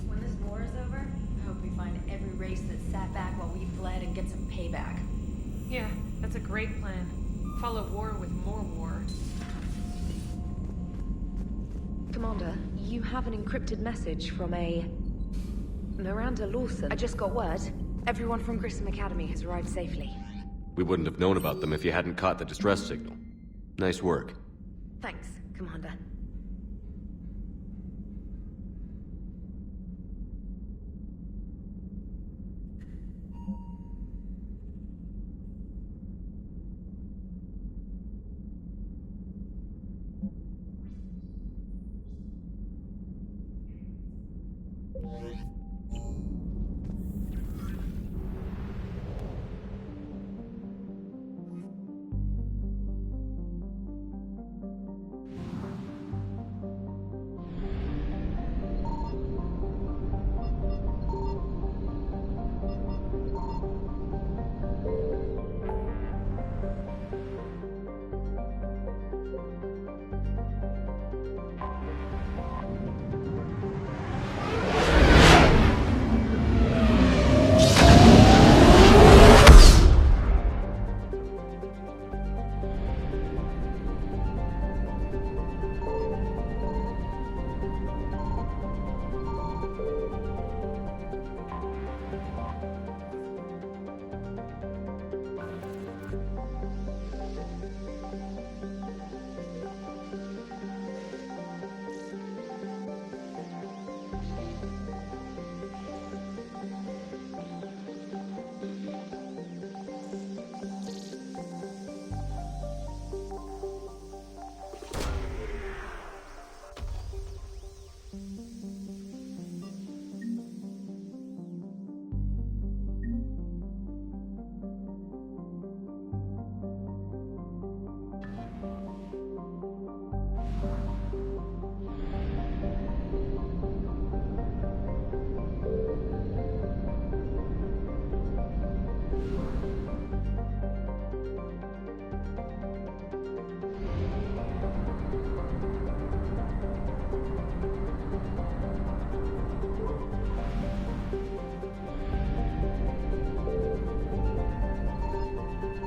When this war is over, I hope we find every race that sat back while we fled and get some payback. Yeah, that's a great plan. Follow war with more war. Commander, you have an encrypted message from a... Miranda Lawson. I just got word. Everyone from Grissom Academy has arrived safely. We wouldn't have known about them if you hadn't caught the distress signal. Nice work. Thanks, Commander.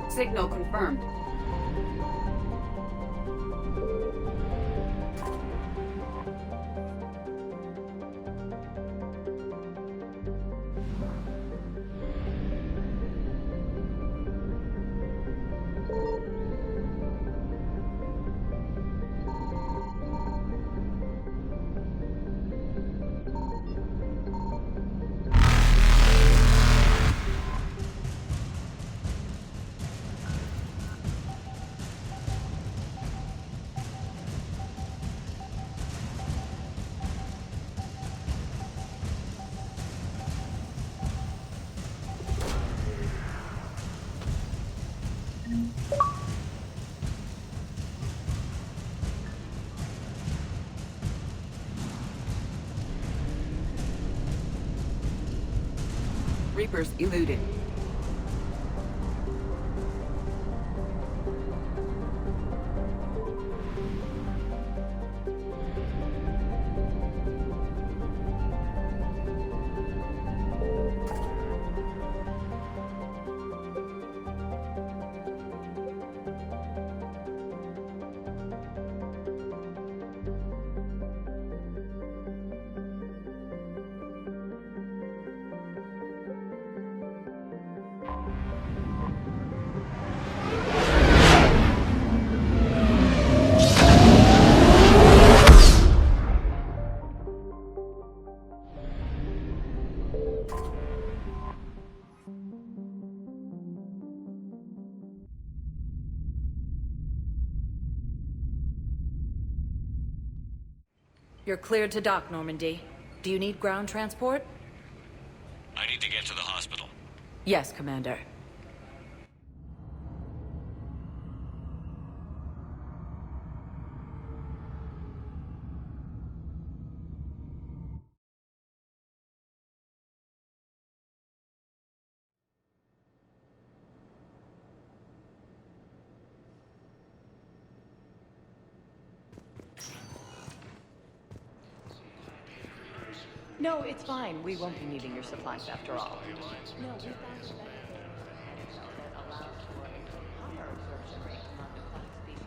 Signal confirmed. Reapers eluded. You're cleared to dock, Normandy. Do you need ground transport? I need to get to the hospital. Yes, Commander. No, it's fine. We won't be needing your supplies after all. No, we found a better that allows for a higher absorption rate among aquatic species.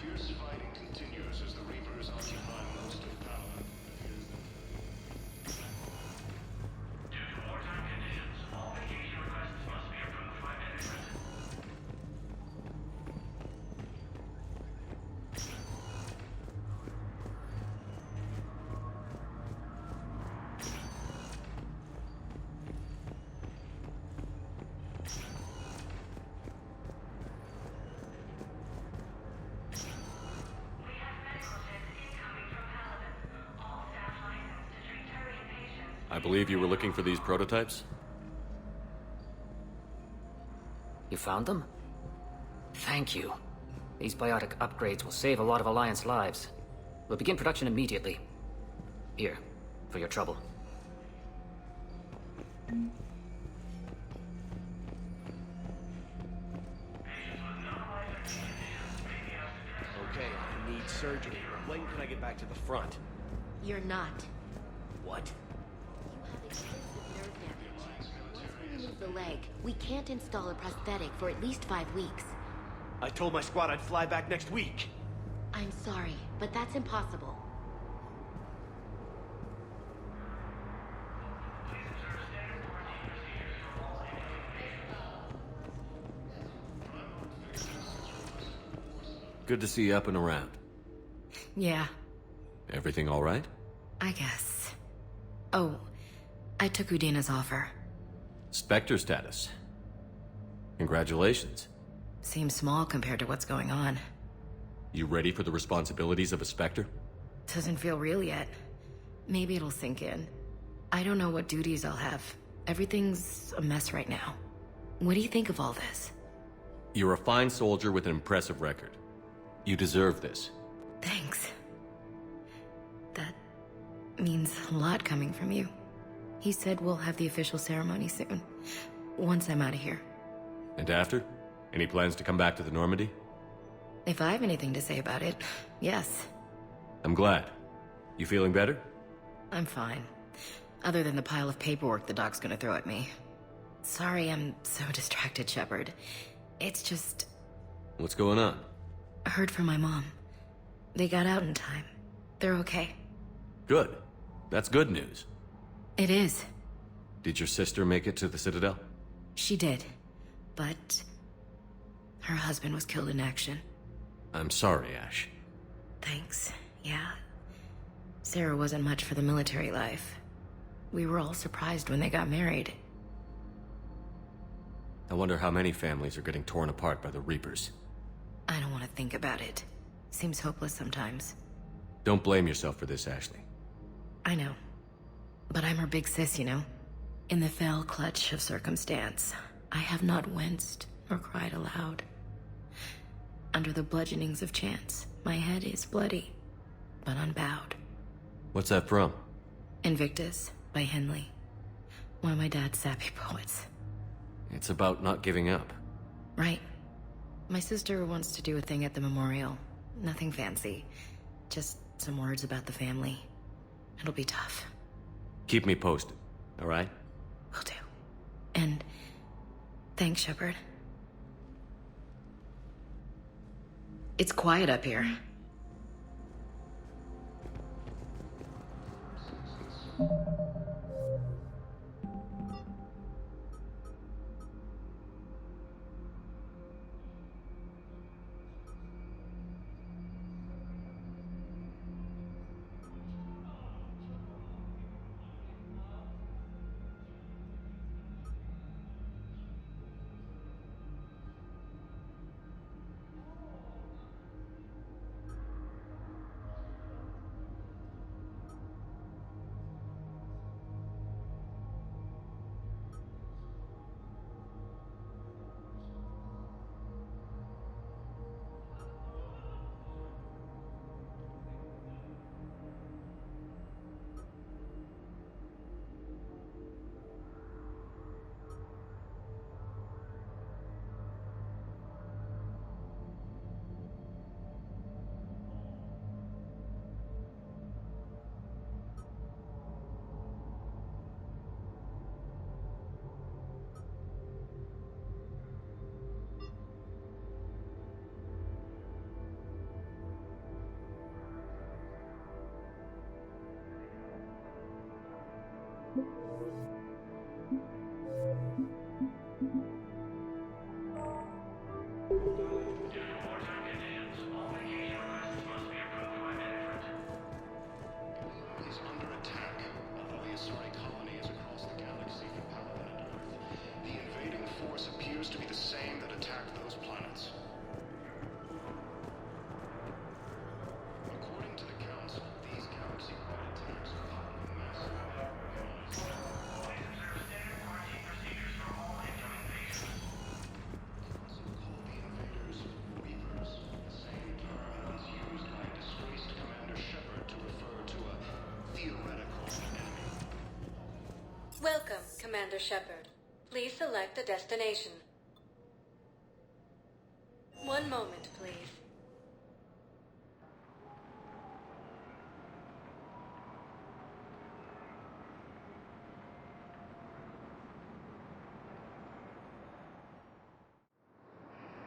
Fierce fighting continues as the Reapers occupy most of Paladin. Due to wartime conditions, all vacation requests must be approved by management. I believe you were looking for these prototypes? You found them? Thank you. These biotic upgrades will save a lot of Alliance lives. We'll begin production immediately. Here, for your trouble. Okay, I need surgery. When can I get back to the front? You're not. What? You have extensive nerve damage. Once we remove the leg, we can't install a prosthetic for at least 5 weeks. I told my squad I'd fly back next week. I'm sorry, but that's impossible. Good to see you up and around. Yeah, Everything all right? I guess. Oh, I took Udina's offer. Spectre status. Congratulations. Seems small compared to what's going on. You ready for the responsibilities of a Spectre? Doesn't feel real yet. Maybe it'll sink in. I don't know what duties I'll have. Everything's a mess right now. What do you think of all this? You're a fine soldier with an impressive record. You deserve this. Thanks. That means a lot coming from you. He said we'll have the official ceremony soon. Once I'm out of here. And after? Any plans to come back to the Normandy? If I have anything to say about it, yes. I'm glad. You feeling better? I'm fine. Other than the pile of paperwork the doc's gonna throw at me. Sorry I'm so distracted, Shepard. It's just... What's going on? I heard from my mom. They got out in time. They're okay. Good. That's good news. It is. Did your sister make it to the Citadel? She did. But... her husband was killed in action. I'm sorry, Ash. Thanks. Yeah. Sarah wasn't much for the military life. We were all surprised when they got married. I wonder how many families are getting torn apart by the Reapers. I don't want to think about it. Seems hopeless sometimes. Don't blame yourself for this, Ashley. I know. But I'm her big sis, you know? In the fell clutch of circumstance, I have not winced nor cried aloud. Under the bludgeonings of chance, my head is bloody, but unbowed. What's that from? Invictus by Henley. One of my dad's sappy poets. It's about not giving up. Right. My sister wants to do a thing at the memorial. Nothing fancy. Just some words about the family. It'll be tough. Keep me posted, all right? Will do. And thanks, Shepard. It's quiet up here. Welcome, Commander Shepard. Please select a destination. One moment, please.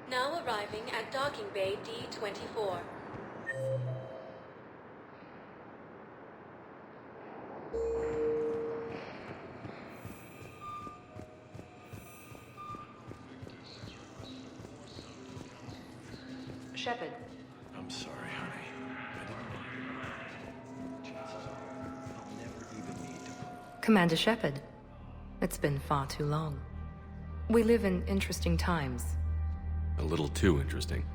Now arriving at Docking Bay D-24. Shepard. I'm sorry, honey. I didn't know. Chances are I'll never even need to. Commander Shepard, it's been far too long. We live in interesting times. A little too interesting.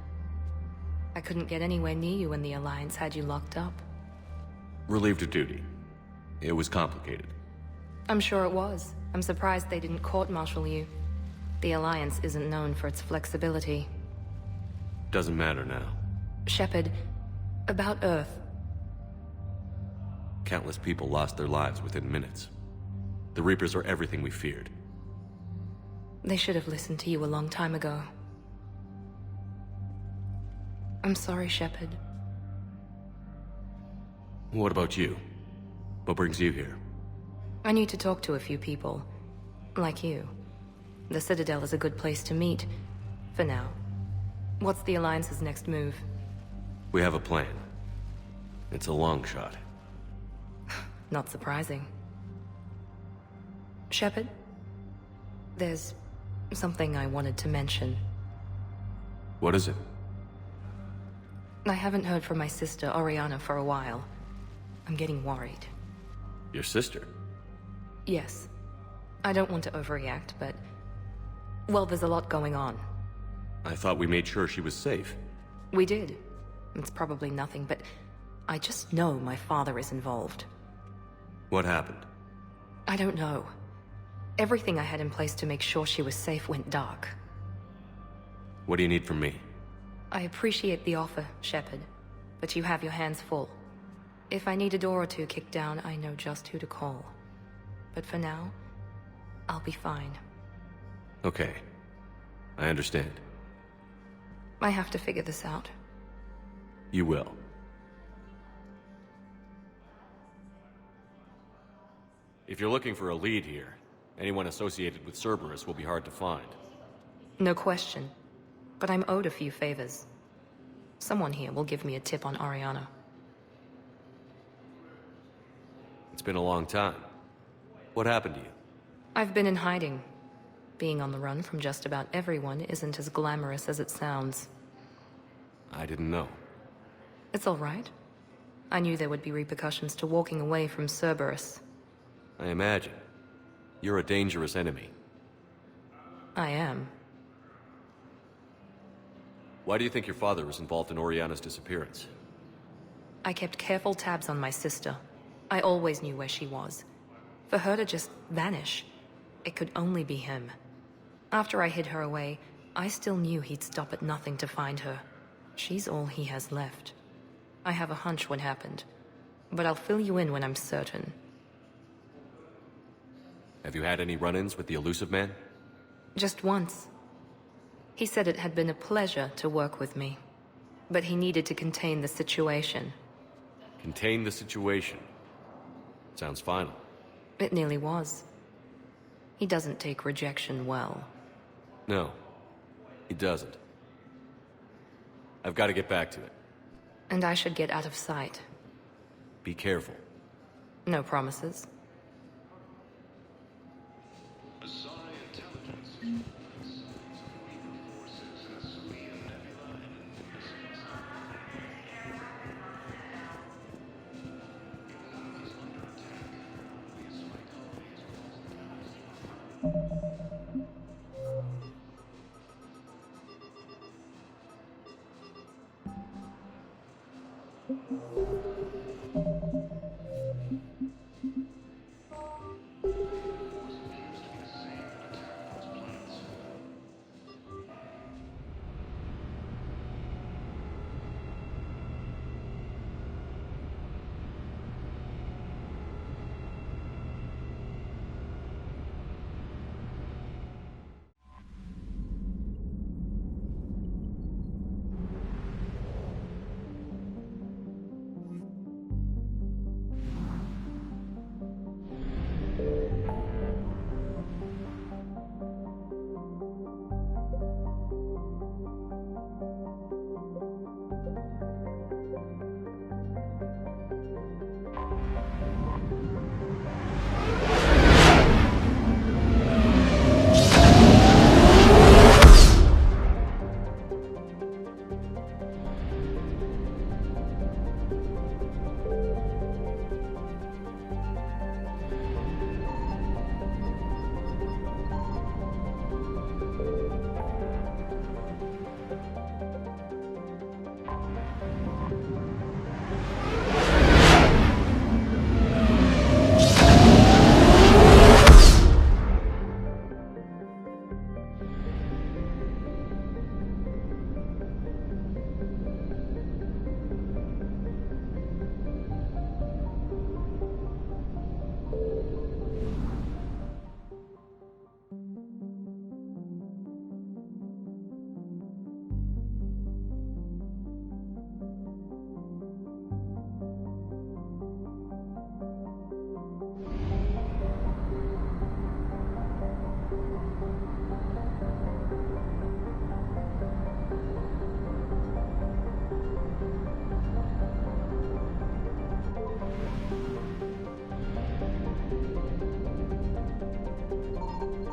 I couldn't get anywhere near you when the Alliance had you locked up. Relieved of duty. It was complicated. I'm sure it was. I'm surprised they didn't court-martial you. The Alliance isn't known for its flexibility. Doesn't matter now. Shepard, about Earth. Countless people lost their lives within minutes. The Reapers are everything we feared. They should have listened to you a long time ago. I'm sorry, Shepard. What about you? What brings you here? I need to talk to a few people. Like you. The Citadel is a good place to meet. For now. What's the Alliance's next move? We have a plan. It's a long shot. Not surprising. Shepard? There's something I wanted to mention. What is it? I haven't heard from my sister, Oriana, for a while. I'm getting worried. Your sister? Yes. I don't want to overreact, but... well, there's a lot going on. I thought we made sure she was safe. We did. It's probably nothing, but... I just know my father is involved. What happened? I don't know. Everything I had in place to make sure she was safe went dark. What do you need from me? I appreciate the offer, Shepard, but you have your hands full. If I need a door or two kicked down, I know just who to call. But for now, I'll be fine. Okay. I understand. I have to figure this out. You will. If you're looking for a lead here, anyone associated with Cerberus will be hard to find. No question. But I'm owed a few favors. Someone here will give me a tip on Ariana. It's been a long time. What happened to you? I've been in hiding. Being on the run from just about everyone isn't as glamorous as it sounds. I didn't know. It's all right. I knew there would be repercussions to walking away from Cerberus. I imagine. You're a dangerous enemy. I am. Why do you think your father was involved in Oriana's disappearance? I kept careful tabs on my sister. I always knew where she was. For her to just vanish, it could only be him. After I hid her away, I still knew he'd stop at nothing to find her. She's all he has left. I have a hunch what happened, but I'll fill you in when I'm certain. Have you had any run-ins with the Elusive Man? Just once. He said it had been a pleasure to work with me, but he needed to contain the situation. Contain the situation. Sounds final. It nearly was. He doesn't take rejection well. No, he doesn't. I've got to get back to it. And I should get out of sight. Be careful. No promises.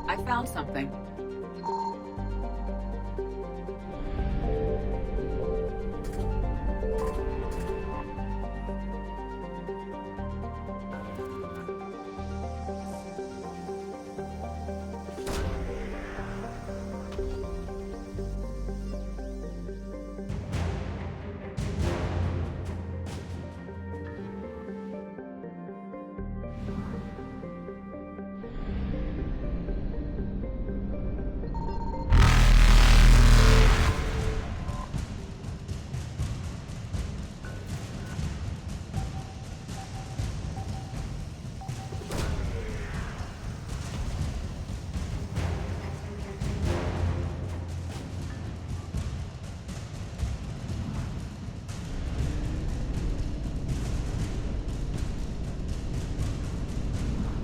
I found something.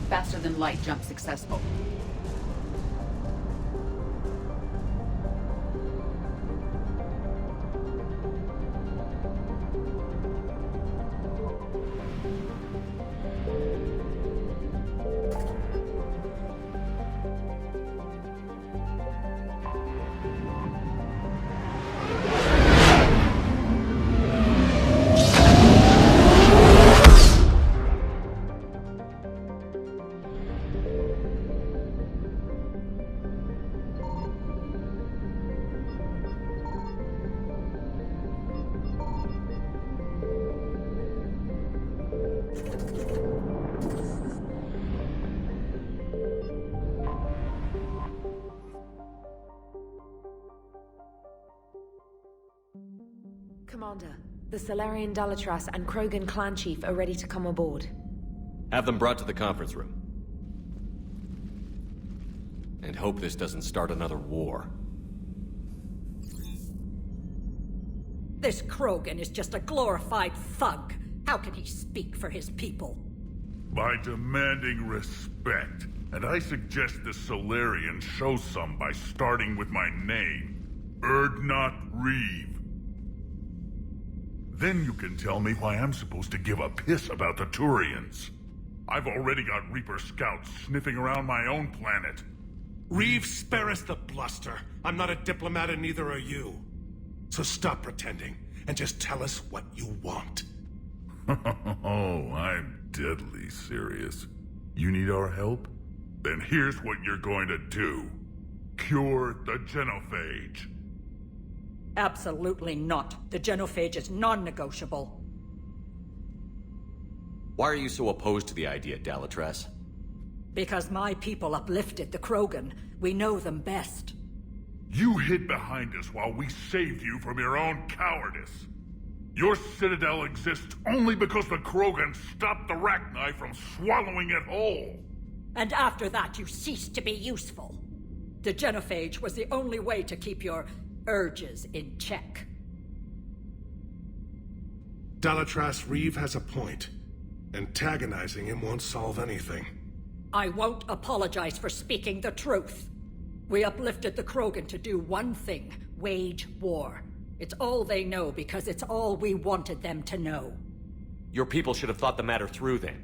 Faster than light jump successful. Commander. The Solarian Dalatras and Krogan clan chief are ready to come aboard. Have them brought to the conference room. And hope this doesn't start another war. This Krogan is just a glorified thug. How can he speak for his people? By demanding respect. And I suggest the Solarians show some by starting with my name. Urdnot Reeve. Then you can tell me why I'm supposed to give a piss about the Turians. I've already got Reaper scouts sniffing around my own planet. Reeve, spare us the bluster. I'm not a diplomat and neither are you. So stop pretending and just tell us what you want. Oh, I'm deadly serious. You need our help? Then here's what you're going to do. Cure the genophage. Absolutely not. The genophage is non-negotiable. Why are you so opposed to the idea, Dalatras? Because my people uplifted the Krogan. We know them best. You hid behind us while we saved you from your own cowardice. Your citadel exists only because the Krogan stopped the Rachni from swallowing it whole. And after that, you ceased to be useful. The genophage was the only way to keep your urges in check. Dalatras Reeve has a point. Antagonizing him won't solve anything. I won't apologize for speaking the truth. We uplifted the Krogan to do one thing: wage war. It's all they know because it's all we wanted them to know. Your people should have thought the matter through then.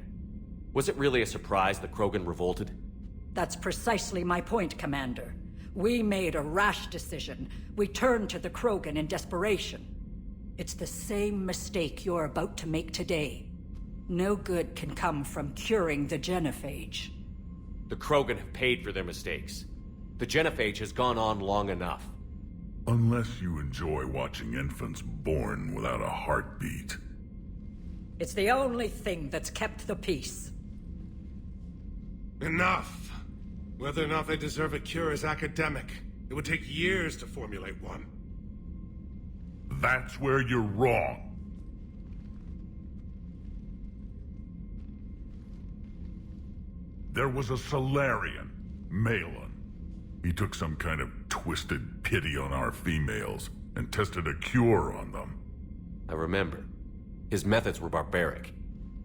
Was it really a surprise the Krogan revolted? That's precisely my point, Commander. We made a rash decision. We turned to the Krogan in desperation. It's the same mistake you're about to make today. No good can come from curing the genophage. The Krogan have paid for their mistakes. The genophage has gone on long enough. Unless you enjoy watching infants born without a heartbeat. It's the only thing that's kept the peace. Enough! Whether or not they deserve a cure is academic. It would take years to formulate one. That's where you're wrong. There was a Solarian, Malon. He took some kind of twisted pity on our females and tested a cure on them. I remember. His methods were barbaric.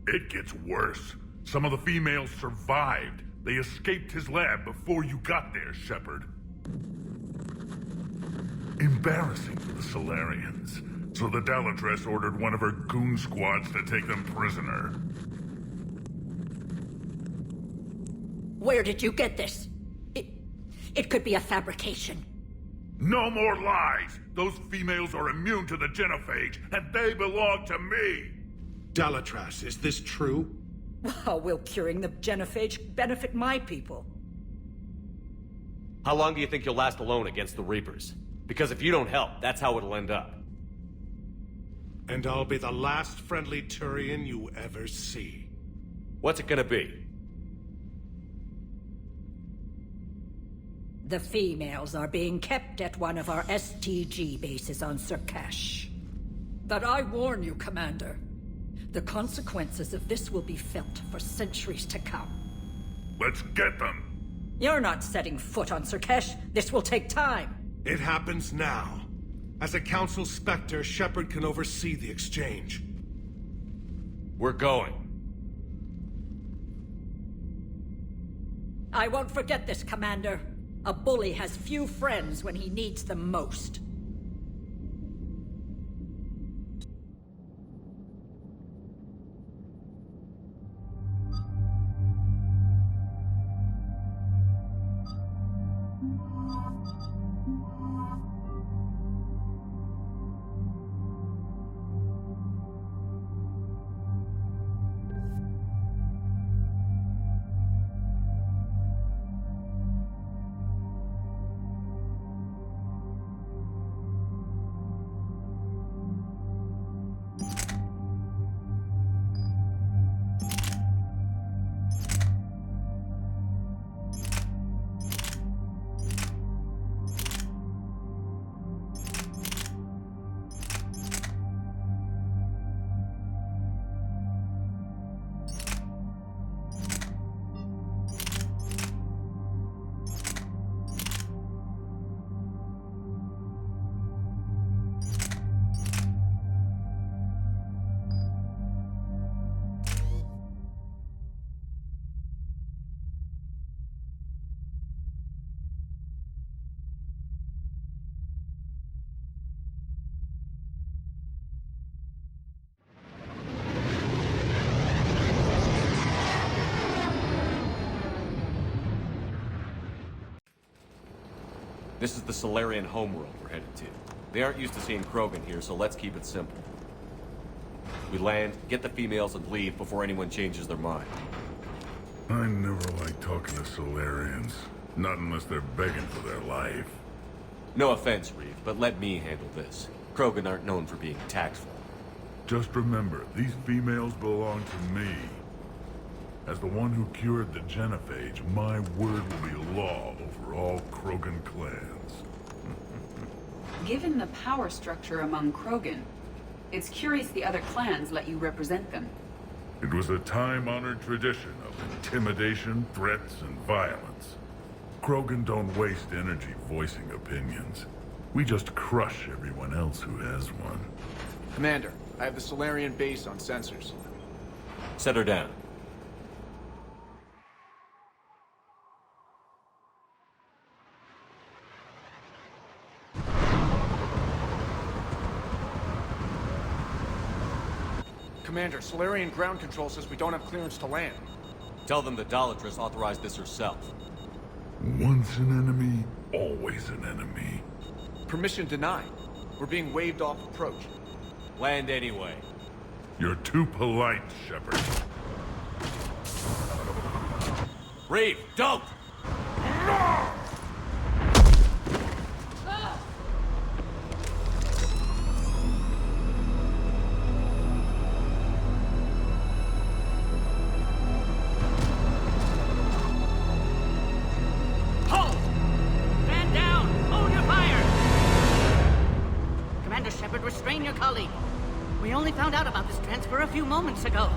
It gets worse. Some of the females survived. They escaped his lab before you got there, Shepard. Embarrassing for the Solarians. So the Dalatras ordered one of her goon squads to take them prisoner. Where did you get this? It could be a fabrication. No more lies! Those females are immune to the genophage, and they belong to me! Dalatras, is this true? How will curing the genophage benefit my people? How long do you think you'll last alone against the Reapers? Because if you don't help, that's how it'll end up. And I'll be the last friendly Turian you ever see. What's it gonna be? The females are being kept at one of our STG bases on Surkash. But I warn you, Commander. The consequences of this will be felt for centuries to come. Let's get them! You're not setting foot on Surkash. This will take time. It happens now. As a Council Spectre, Shepard can oversee the exchange. We're going. I won't forget this, Commander. A bully has few friends when he needs them most. This is the Solarian homeworld we're headed to. They aren't used to seeing Krogan here, so let's keep it simple. We land, get the females, and leave before anyone changes their mind. I never like talking to Solarians. Not unless they're begging for their life. No offense, Reeve, but let me handle this. Krogan aren't known for being tactful. Just remember, these females belong to me. As the one who cured the genophage, my word will be law over all Krogan clans. Given the power structure among Krogan, it's curious the other clans let you represent them. It was a time-honored tradition of intimidation, threats, and violence. Krogan don't waste energy voicing opinions. We just crush everyone else who has one. Commander, I have the Solarian base on sensors. Set her down. Commander, Solarian ground control says we don't have clearance to land. Tell them the Dalatrass authorized this herself. Once an enemy, always an enemy. Permission denied. We're being waved off approach. Land anyway. You're too polite, Shepard. Reeve, don't! Restrain your colleague. We only found out about this transfer a few moments ago.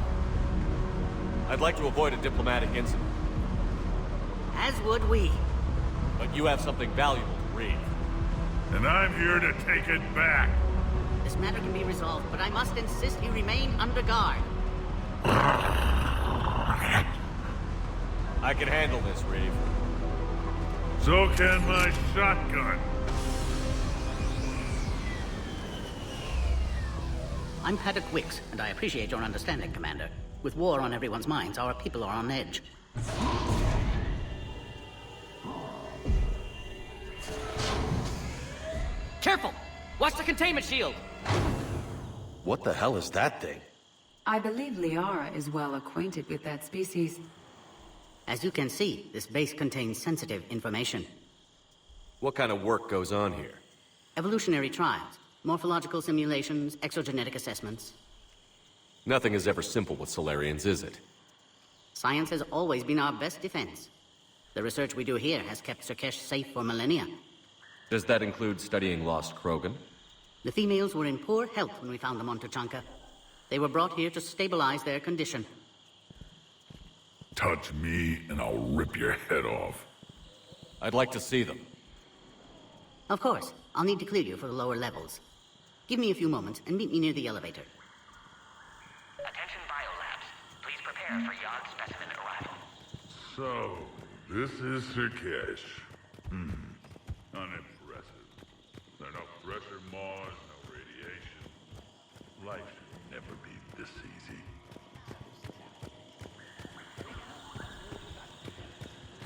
I'd like to avoid a diplomatic incident. As would we. But you have something valuable to read. And I'm here to take it back. This matter can be resolved, but I must insist you remain under guard. I can handle this, Reeve. So can my shotgun. I'm Paddock Wicks, and I appreciate your understanding, Commander. With war on everyone's minds, our people are on edge. Careful! Watch the containment shield! What the hell is that thing? I believe Liara is well acquainted with that species. As you can see, this base contains sensitive information. What kind of work goes on here? Evolutionary trials. Morphological simulations, exogenetic assessments. Nothing is ever simple with Solarians, is it? Science has always been our best defense. The research we do here has kept Surkesh safe for millennia. Does that include studying lost Krogan? The females were in poor health when we found them on Tuchanka. They were brought here to stabilize their condition. Touch me, and I'll rip your head off. I'd like to see them. Of course. I'll need to clear you for the lower levels. Give me a few moments and meet me near the elevator. Attention biolabs. Please prepare for Yod specimen arrival. So, this is Surkesh. Unimpressive. There's no pressure Mars, no radiation. Life should never be this easy.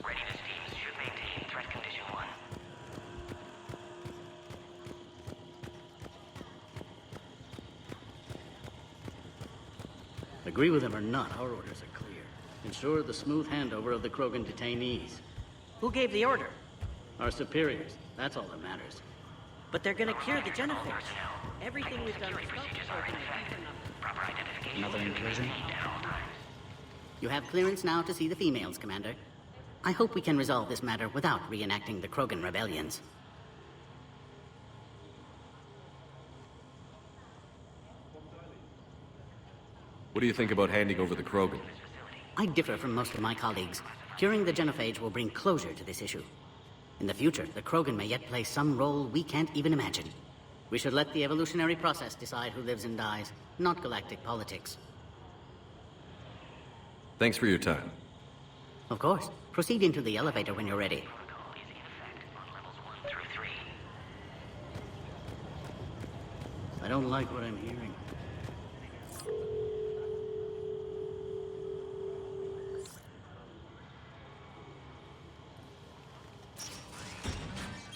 Readiness teams should maintain threat condition 1. Agree with them or not, our orders are clear. Ensure the smooth handover of the Krogan detainees. Who gave the order? Our superiors. That's all that matters. But they're gonna cure the genophage. Everything we've done to stop the Krogan. Another incursion? You have clearance now to see the females, Commander. I hope we can resolve this matter without reenacting the Krogan rebellions. What do you think about handing over the Krogan? I differ from most of my colleagues. Curing the genophage will bring closure to this issue. In the future, the Krogan may yet play some role we can't even imagine. We should let the evolutionary process decide who lives and dies, not galactic politics. Thanks for your time. Of course. Proceed into the elevator when you're ready. I don't like what I'm hearing.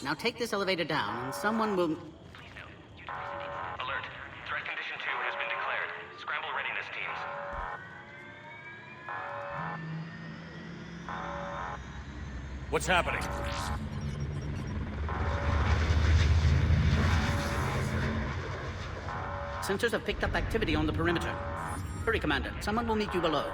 Now take this elevator down, and someone will... Alert. Threat condition 2 has been declared. Scramble readiness teams. What's happening? Sensors have picked up activity on the perimeter. Hurry, Commander. Someone will meet you below.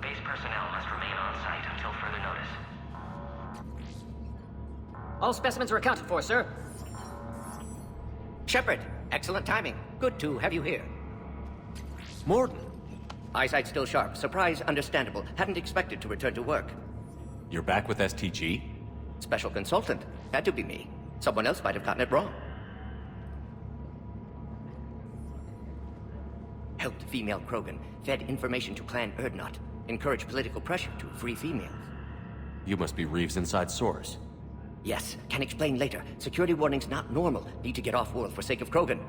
Base personnel must remain on site until further notice. All specimens are accounted for, sir. Shepard, excellent timing. Good to have you here. Morden. Eyesight still sharp. Surprise understandable. Hadn't expected to return to work. You're back with STG? Special consultant. Had to be me. Someone else might have gotten it wrong. Helped female Krogan. Fed information to Clan Urdnot. Encouraged political pressure to free females. You must be Reeves' inside source. Yes, can explain later. Security warnings not normal. Need to get off-world for sake of Krogan.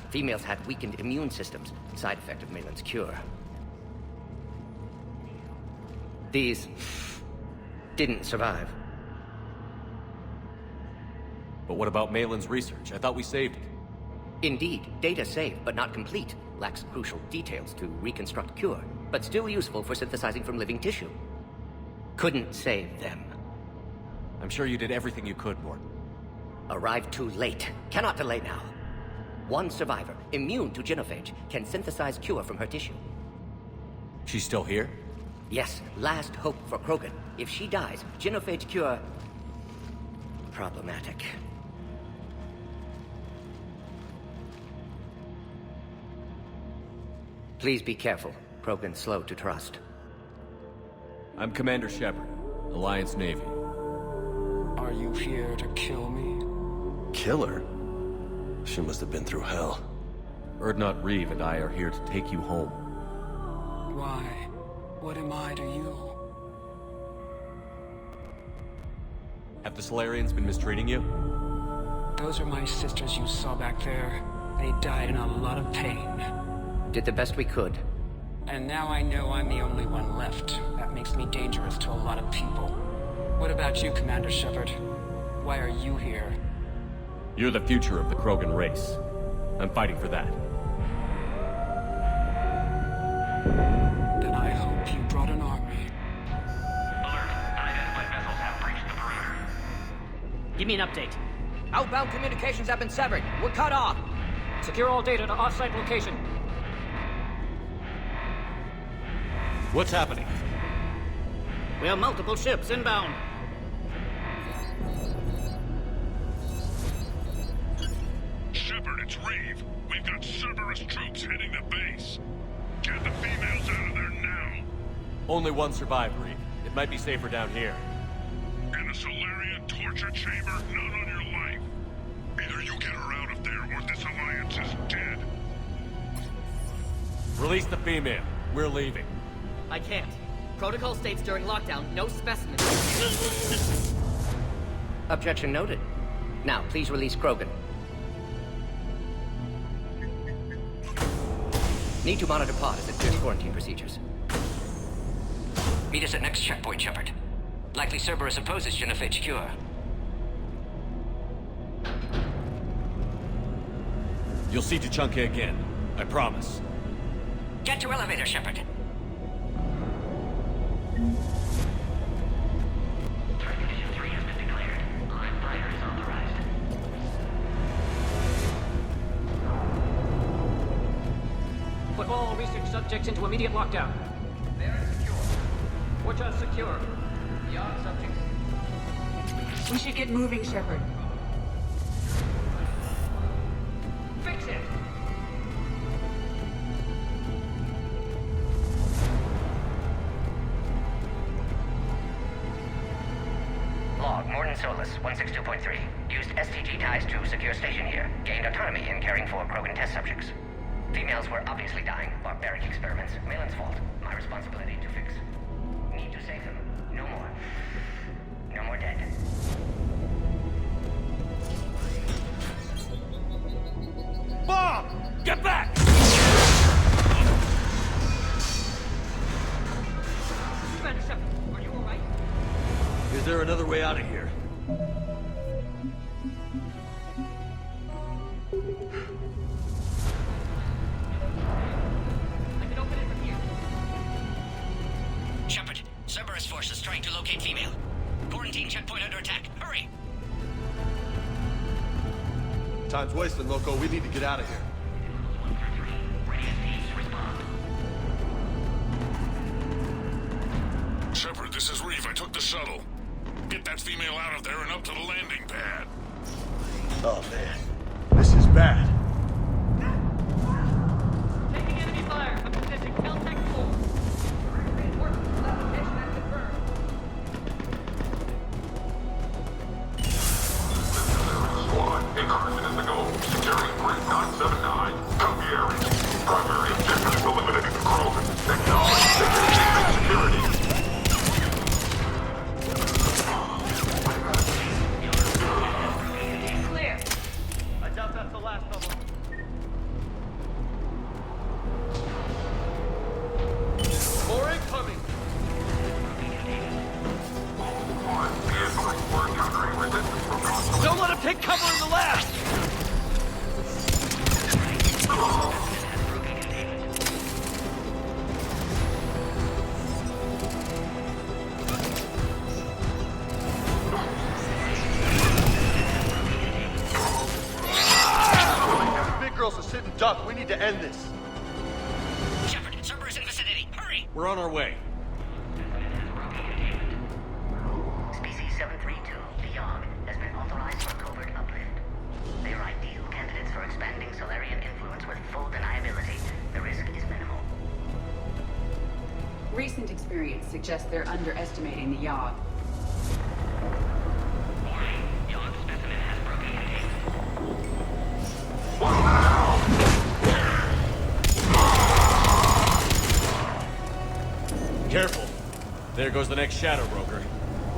Females had weakened immune systems. Side effect of Malin's cure. These... didn't survive. But what about Malin's research? I thought we saved it. Indeed, data saved, but not complete. Lacks crucial details to reconstruct cure, but still useful for synthesizing from living tissue. Couldn't save them. I'm sure you did everything you could, Morden. Arrived too late. Cannot delay now. One survivor, immune to genophage, can synthesize cure from her tissue. She's still here? Yes, last hope for Krogan. If she dies, genophage cure... problematic. Please be careful. Krogan's slow to trust. I'm Commander Shepard, Alliance Navy. Are you here to kill me? Kill her? She must have been through hell. Urdnot Reeve and I are here to take you home. Why? What am I to you? Have the Solarians been mistreating you? Those are my sisters you saw back there. They died in a lot of pain. Did the best we could. And now I know I'm the only one left. That makes me dangerous to a lot of people. What about you, Commander Shepard? Why are you here? You're the future of the Krogan race. I'm fighting for that. Then I hope you brought an army. Alert. Unidentified vessels have breached the perimeter. Give me an update. Outbound communications have been severed. We're cut off. Secure all data to off-site location. What's happening? We have multiple ships inbound. Shepard, it's Reeve. We've got Cerberus troops heading the base. Get the females out of there now. Only one survived, Reeve. It might be safer down here. In a Solarian torture chamber, not on your life. Either you get her out of there, or this alliance is dead. Release the female. We're leaving. I can't. Protocol states during lockdown, no specimens. Objection noted. Now, please release Krogan. Need to monitor pod as it clears quarantine procedures. Meet us at next checkpoint, Shepard. Likely Cerberus opposes genophage cure. You'll see Tuchanka again. I promise. Get to elevator, Shepard. Threat condition 3 has been declared. Live fire is authorized. Put all research subjects into immediate lockdown. They are secure. Watch us secure. Beyond subjects. We should get moving, Shepard. Fix it! Log, Morden Solus, 162.3. Used STG ties to secure station here. Gained autonomy in caring for Krogan test subjects. Females were obviously dying. Barbaric experiments. Malin's fault. My responsibility to fix. Need to save them. No Shepard, are you alright? Is there another way out of here? I can open it from here. Shepard, Cerberus force is trying to locate female. Quarantine checkpoint under attack. Hurry! Time's wasting, Loco. We need to get out of here. Shepard, this is Reeve. I took the shuttle. Get that female out of there and up to the landing pad. Oh, man. This is bad. Taking enemy fire. I'm presenting Caltech 4. Reinforcements of application has confirmed. Squad, increment in the goal. Securing Grid 979. Copy area. Primary objective is eliminating the Krogan. Acknowledge security. Clear. I doubt that's the last of them. More incoming. Don't let him take cover in the lab! Big girl's a sitting duck. We need to end this. Shepard, Cerberus in vicinity. Hurry! We're on our way. Species 732, the Yogg, has been authorized for covert uplift. They are ideal candidates for expanding Solarian influence with full deniability. The risk is minimal. Recent experience suggests they're underestimating the Yogg. Yogg specimen has broken containment. Careful. There goes the next shadow broker.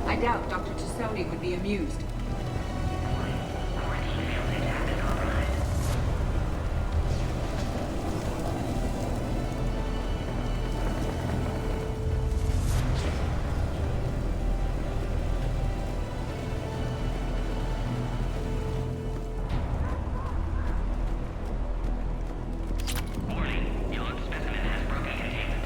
I doubt Dr. Tassoni would be amused. Yogg specimen has broken containment.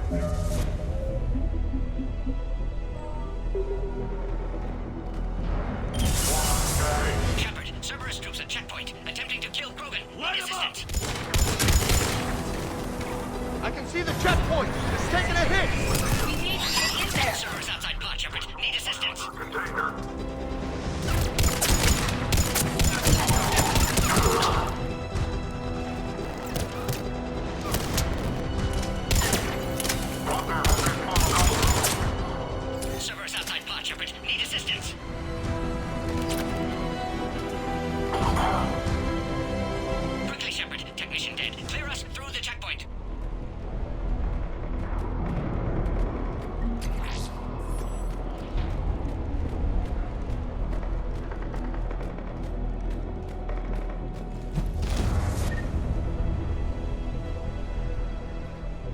Shepard, Cerberus troops at checkpoint, attempting to kill Krogan. Light 'em up! Assistant. I can see the checkpoint! It's taking a hit! We need to get in there! Cerberus outside pod, Shepard. Need assistance. Container. Cerberus outside pod, Shepard. Need assistance. Quickly, Shepard. Technician dead. Clear us through the checkpoint.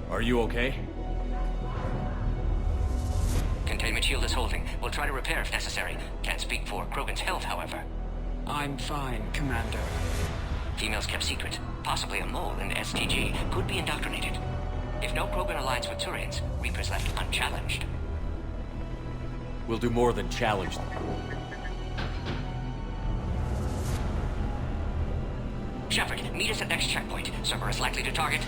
Are you okay? Containment shield is holding. We'll try to repair if necessary. Can't speak for Krogan's health, however. I'm fine, Commander. Females kept secret. Possibly a mole in STG. Could be indoctrinated. If no Krogan aligns with Turians, Reaper's left unchallenged. We'll do more than challenge them. Shepard, meet us at next checkpoint. Cerberus likely to target.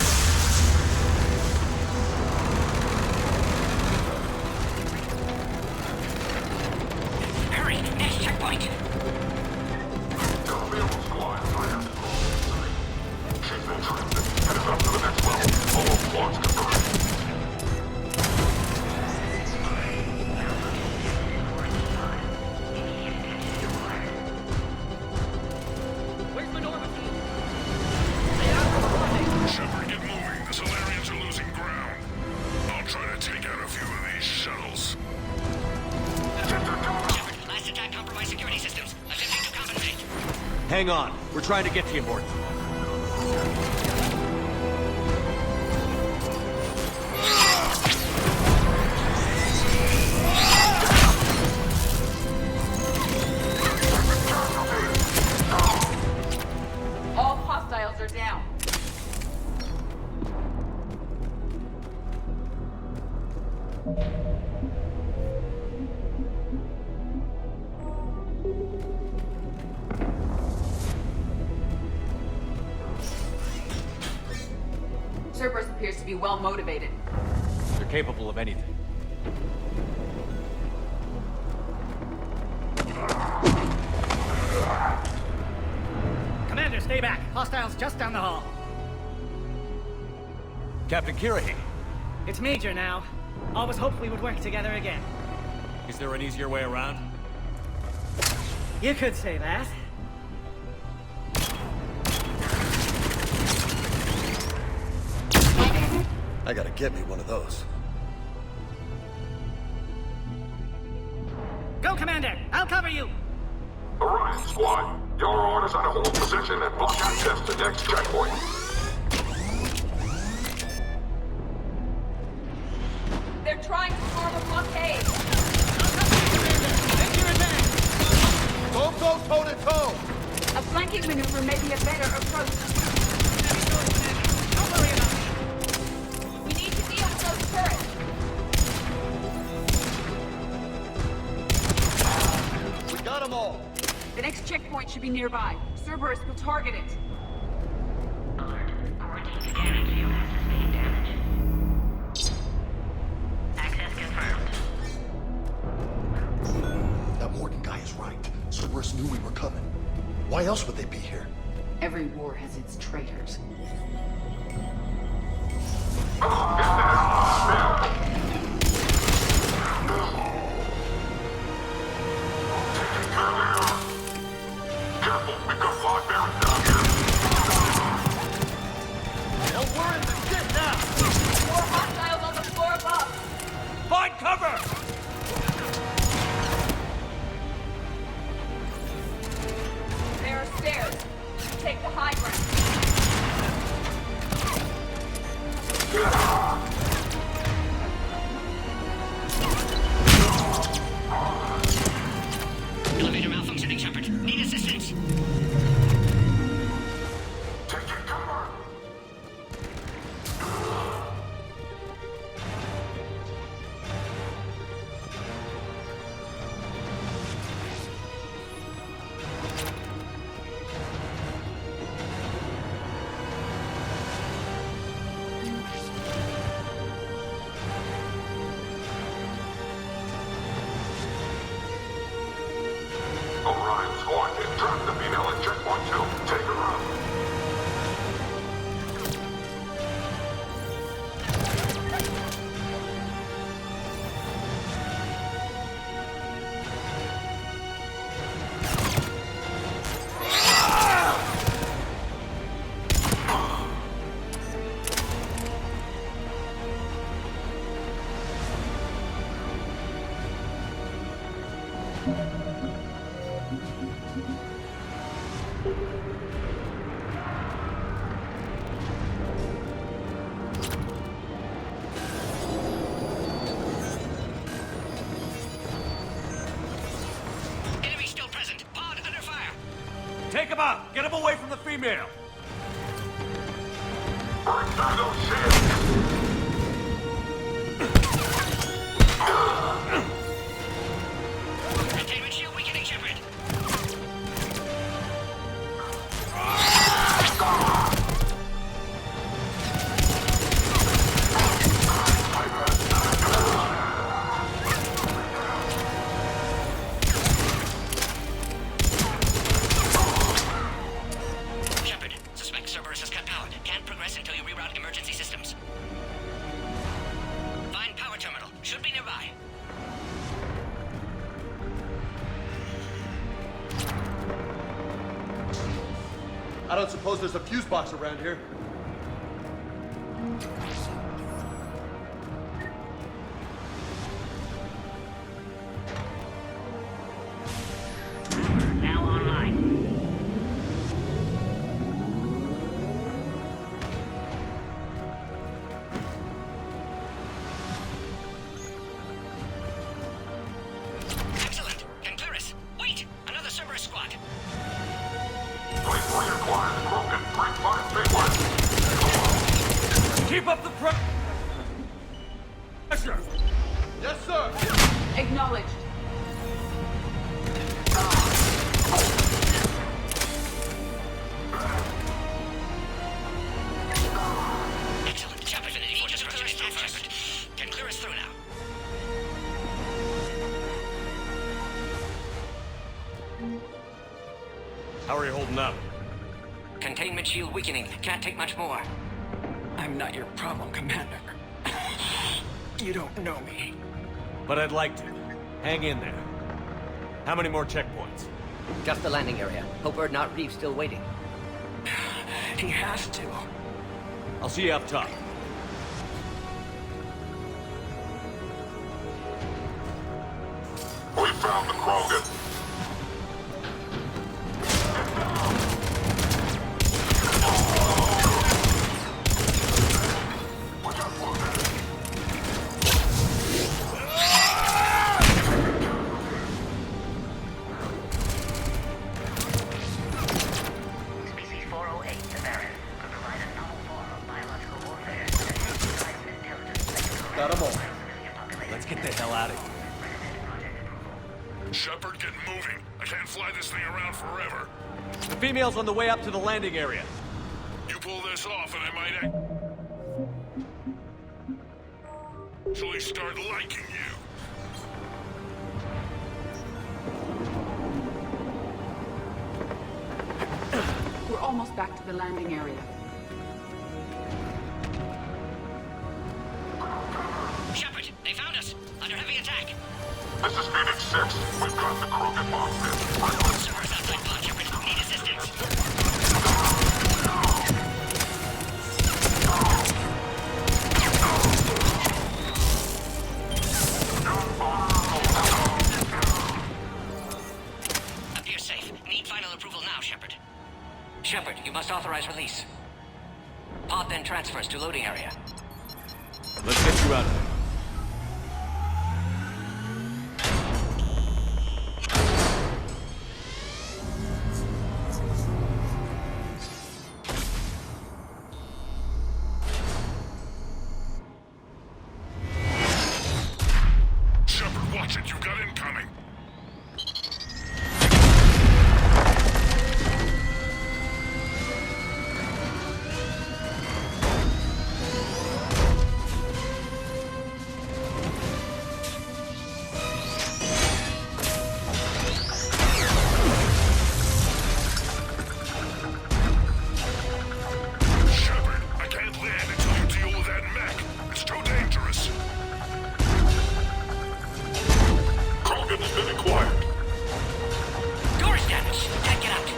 Hurry! Next checkpoint! Where's the Normandy? Shepard, get moving. The Solarians are losing ground. I'll try to take out a few of these shuttles. Shepard, last attack compromised security systems. Attempting to compensate. Hang on. We're trying to get to you, Morton. All hostiles are down. Cerberus appears to be well motivated. They're capable of anything. Commander, stay back. Hostiles just down the hall. Captain Kirahi, It's Major now. Always hoped we would work together again. is there an easier way around? You could say that. I gotta get me one of those. Go, Commander! I'll cover you! Orion Squad, your orders are to hold position and block access to next checkpoint. They're trying to form a blockade. Don't go toe-to-toe! A flanking maneuver may be a better approach. Don't worry about me. We need to deal with those turrets. We got them all! The next checkpoint should be nearby. Cerberus will target it. Alert. Quarantine scanning field has sustained damage. Access confirmed. That Morgan guy is right. Cerberus knew we were coming. Why else would they be here? Every war has its traitors. Well, we're in the shit now! More hostiles on the floor above. Find cover! There are stairs. Take the high ground. him out! Get him away from the female! Containment shield weakening, Shepard. Shepard, suspect Cerberus has cut power. Can't progress until you reroute emergency systems. Find power terminal. Should be nearby. I don't suppose there's a fuse box around here. Now online. Excellent. Concurus. Wait! Another Cerberus squad. Keep up the pressure! Yes, sir! Acknowledged. Excellent. Shepard, he just got your staff, Shepard. Can clear us through now. How are you holding up? Containment shield weakening. Can't take much more. I'm not your problem, Commander. You don't know me. But I'd like to. Hang in there. How many more checkpoints? Just the landing area. Hope Urdnot Reeve's still waiting. He has to. I'll see you up top. We found the Krogan. Species 408 to Varys could provide a novel form of biological warfare that utilizes intelligence. Got 'em all. Let's get the hell out of here. Shepard, get moving. I can't fly this thing around forever. The female's on the way up to the landing area. You pull this off and I might actually start liking you. We're almost back to the landing area. Shepard, they found us. Under heavy attack. This is Phoenix 6. We've got the Krogan box. Cerberus outside pod, Shepard. Need assistance. Appears safe. Need final approval now, Shepard. Shepard, you must authorize release. Pod then transfers to loading area. Let's get you out of there. Shepard, watch it. You've got incoming. Shepard, I can't land until you deal with that mech. It's too dangerous. Krogan has been acquired. Door is damaged. Can't get out.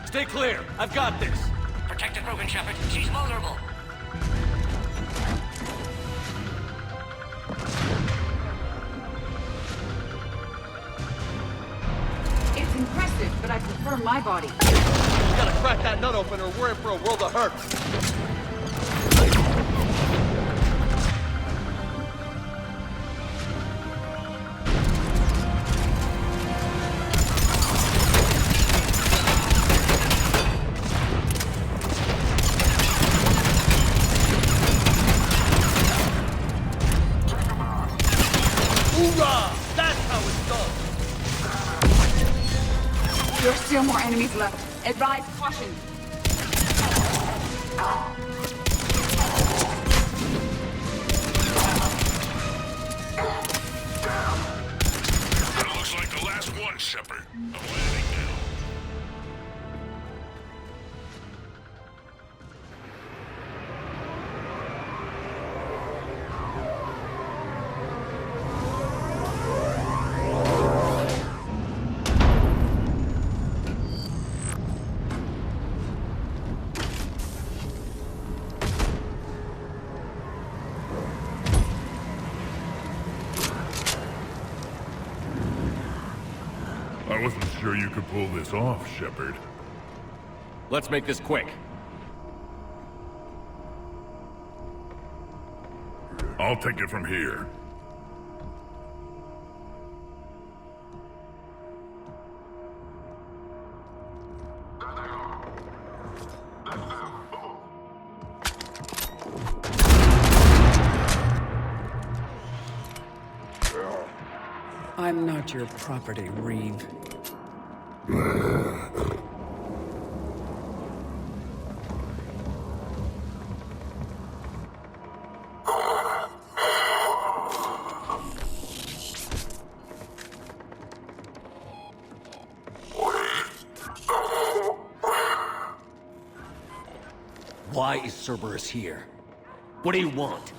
Stay clear. I've got this. Protect the Krogan, Shepard. She's vulnerable. It's impressive, but I prefer my body. We gotta crack that nut open or we're in for a world of hurt. Hoorah! That's how it's done! There are still more enemies left. Advise caution. That looks like the last one, Shepard. I'm landing now. I wasn't sure you could pull this off, Shepard. Let's make this quick. I'll take it from here. I'm not your property, Reeve. Why is Cerberus here? What do you want?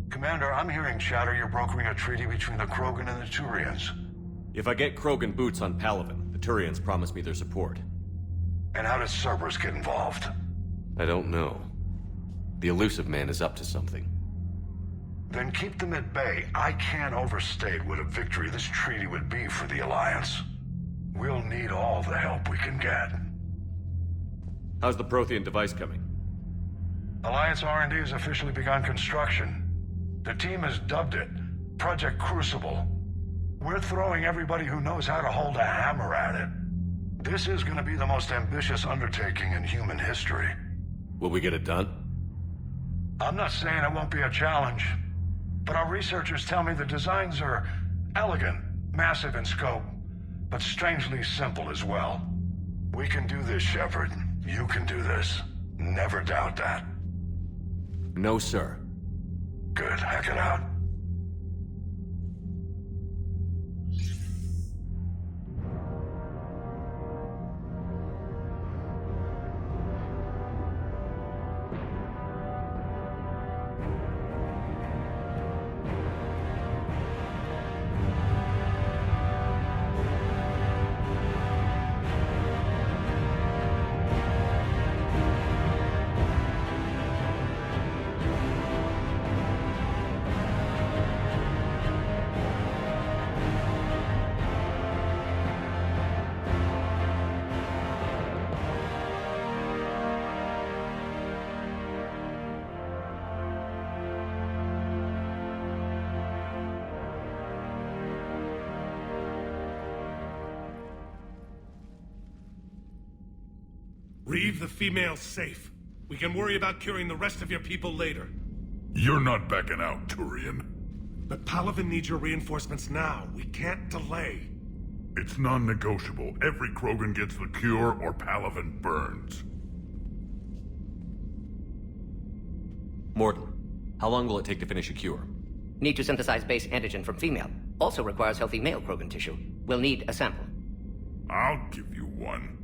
Commander, I'm hearing chatter you're brokering a treaty between the Krogan and the Turians. If I get Krogan boots on Palaven, the Turians promise me their support. And how does Cerberus get involved? I don't know. The Elusive Man is up to something. Then keep them at bay. I can't overstate what a victory this treaty would be for the Alliance. We'll need all the help we can get. How's the Prothean device coming? Alliance R&D has officially begun construction. The team has dubbed it Project Crucible. We're throwing everybody who knows how to hold a hammer at it. This is going to be the most ambitious undertaking in human history. Will we get it done? I'm not saying it won't be a challenge, but our researchers tell me the designs are elegant, massive in scope, but strangely simple as well. We can do this, Shepard. You can do this. Never doubt that. No, sir. Good. Hack it out. Reeve the female's safe. We can worry about curing the rest of your people later. You're not backing out, Turian. But Palaven needs your reinforcements now. We can't delay. It's non-negotiable. Every Krogan gets the cure or Palaven burns. Mordin, how long will it take to finish a cure? Need to synthesize base antigen from female. Also requires healthy male Krogan tissue. We'll need a sample. I'll give you one.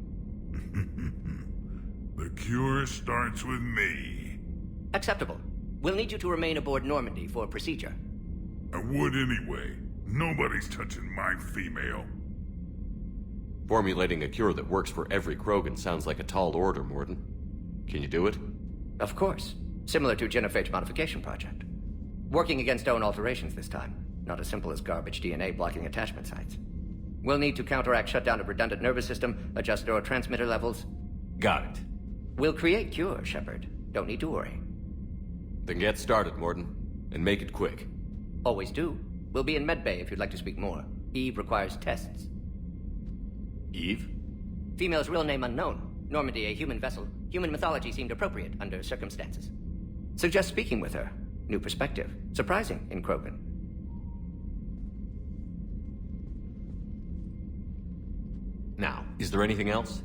The cure starts with me. Acceptable. We'll need you to remain aboard Normandy for procedure. I would anyway. Nobody's touching my female. Formulating a cure that works for every Krogan sounds like a tall order, Mordin. Can you do it? Of course. Similar to Genophage Modification Project. Working against own alterations this time. Not as simple as garbage DNA blocking attachment sites. We'll need to counteract shutdown of redundant nervous system, adjust neurotransmitter levels. Got it. We'll create cure, Shepard. Don't need to worry. Then get started, Mordin. And make it quick. Always do. We'll be in medbay if you'd like to speak more. Eve requires tests. Eve? Female's real name unknown. Normandy, a human vessel. Human mythology seemed appropriate under circumstances. Suggest speaking with her. New perspective. Surprising in Krogan. Now, is there anything else?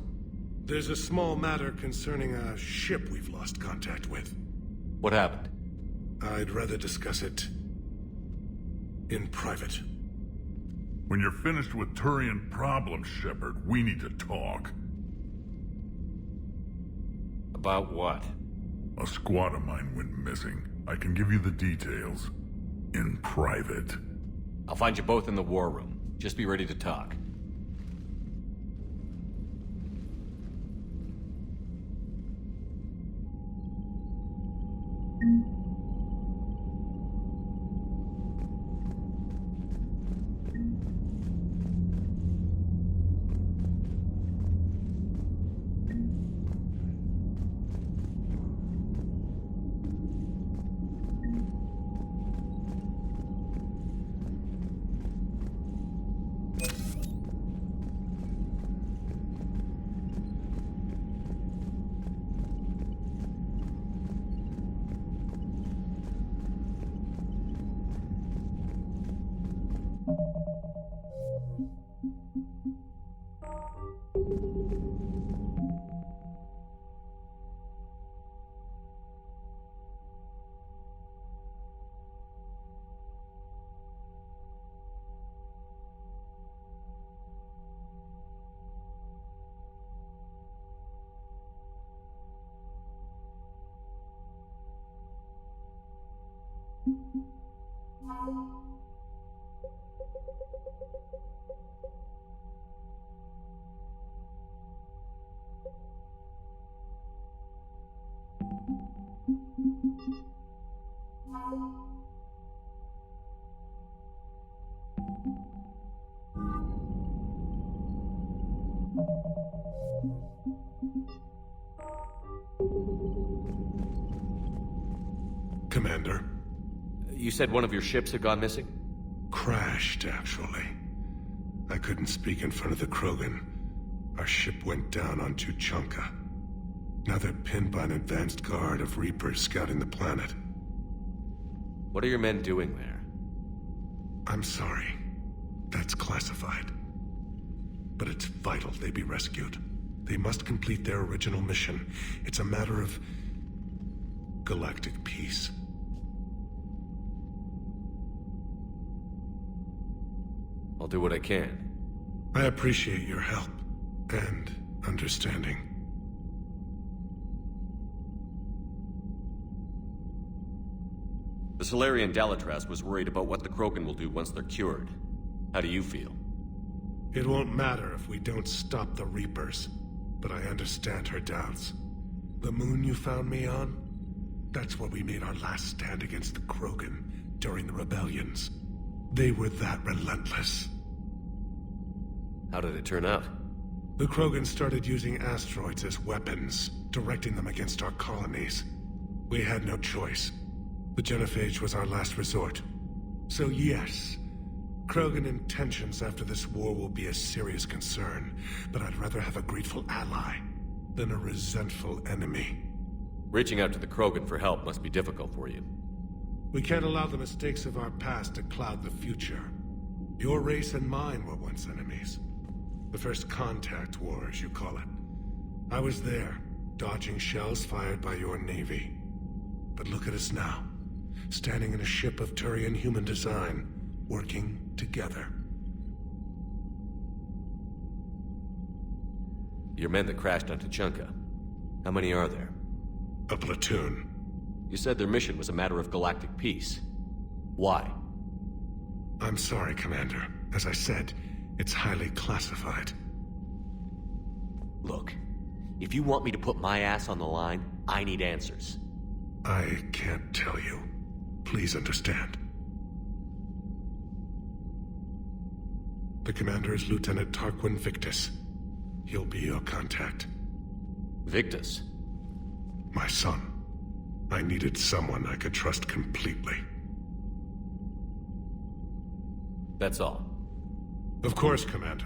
There's a small matter concerning a ship we've lost contact with. What happened? I'd rather discuss it in private. When you're finished with Turian problems, Shepard, we need to talk. About what? A squad of mine went missing. I can give you the details. In private. I'll find you both in the war room. Just be ready to talk. Commander. You said one of your ships had gone missing? Crashed, actually. I couldn't speak in front of the Krogan. Our ship went down on Tuchanka. Now they're pinned by an advanced guard of Reapers scouting the planet. What are your men doing there? I'm sorry. That's classified. But it's vital they be rescued. They must complete their original mission. It's a matter of galactic peace. I'll do what I can. I appreciate your help and understanding. The Salarian Dalatras was worried about what the Krogan will do once they're cured. How do you feel? It won't matter if we don't stop the Reapers, but I understand her doubts. The moon you found me on? That's where we made our last stand against the Krogan during the rebellions. They were that relentless. How did it turn out? The Krogan started using asteroids as weapons, directing them against our colonies. We had no choice. The Genophage was our last resort. So yes, Krogan intentions after this war will be a serious concern, but I'd rather have a grateful ally than a resentful enemy. Reaching out to the Krogan for help must be difficult for you. We can't allow the mistakes of our past to cloud the future. Your race and mine were once enemies. The First Contact War, as you call it. I was there, dodging shells fired by your navy. But look at us now, standing in a ship of Turian human design, working together. Your men that crashed on Tuchanka. How many are there? A platoon. You said their mission was a matter of galactic peace. Why? I'm sorry, Commander. As I said, it's highly classified. Look, if you want me to put my ass on the line, I need answers. I can't tell you. Please understand. The commander is Lieutenant Tarquin Victus. He'll be your contact. Victus? My son. I needed someone I could trust completely. That's all. Of course, Commander.